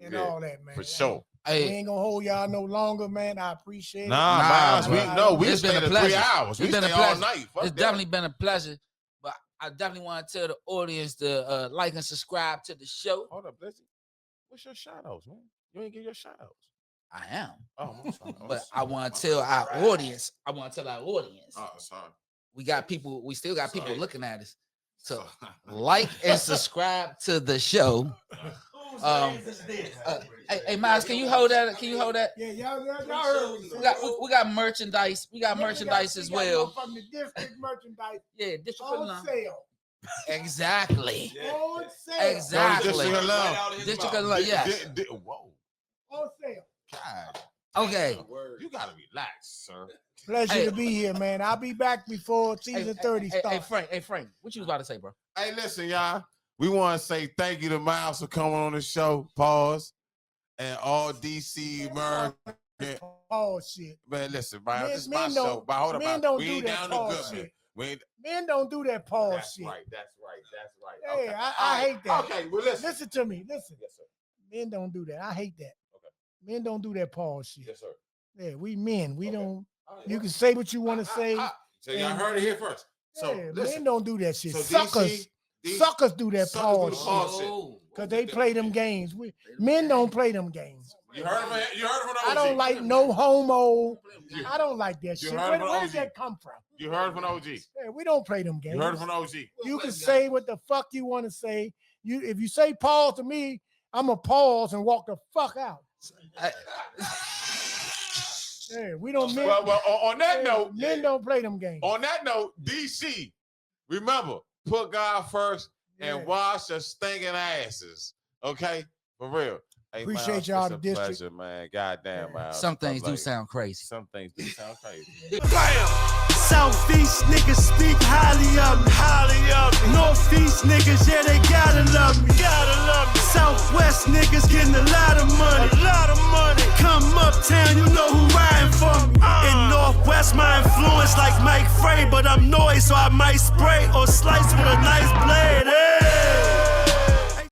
and all that, man. For sure. We ain't gonna hold y'all no longer, man. I appreciate it. Nah, we It's been stayed a 3 pleasure. hours. We It's been a stay all pleasure. night. Fuck It's that. definitely been a pleasure. But I definitely want to tell the audience to like and subscribe to the show. Hold up, Blizzy. What's your shout outs, man? You ain't get your shout outs. I am. Oh, I'm sorry. But I want to tell our audience. Oh, sorry. We got people. We still got people Sorry. looking at us. So like and subscribe to the show. Hey, Miles, can you hold that? Can you hold that? Yeah, y'all heard me. We got merchandise. We got merchandise as well. From the district merchandise Yeah, district on sale. Exactly. On sale. Exactly. District of Love, yes. Whoa. On sale. God. Okay. You gotta relax, sir. Pleasure to be here, man. I'll be back before season 30 starts. Hey, Frank, what you was about to say, bro? Hey, listen, y'all. We want to say thank you to Miles for coming on the show. Pause. And all DC American. Pause shit. Man, listen, Miles, this is my men show. But hold men up, don't we do ain't that down to pause Goodman. shit. We ain't. Men don't do that pause That's shit. right. Hey, Okay. I hate that. Okay, well, listen. Listen to me. Listen. Yes, sir. Men don't do that. I hate that. Okay. Men don't do that pause shit. Yes, sir. Yeah, we men. We Okay. don't. All right, You well, can say what you want to say. So y'all heard it here first. So Yeah, listen. men don't do that shit. So Suckers. Suckers do that suckers do the pause pause shit. shit. Because they play them games. Men don't play them games. You heard from the OG. I don't like no homo. I don't like that You shit. heard from Where the did OG. that come from? You heard from the OG. Yeah, we don't play them games. You heard from the OG. You can say what the fuck you want to say. If you say pause to me, I'm going to pause and walk the fuck out. Yeah, we don't men. Well, on that note, men don't play them games. On that note, DC, remember, put God first and wash your stinking asses. Okay? For real. Hey, Appreciate Miles, y'all, it's a the district. pleasure, man. Goddamn, Miles. Some things do Like, sound crazy. Some things do sound crazy. Bam! Southeast niggas speak highly of me. Northeast niggas, yeah, they gotta love me. Southwest niggas getting a lot of money. Come uptown, you know who riding for me. In Northwest, my influence like Mike Frey, but I'm noise, so I might spray or slice with a nice blade. Hey.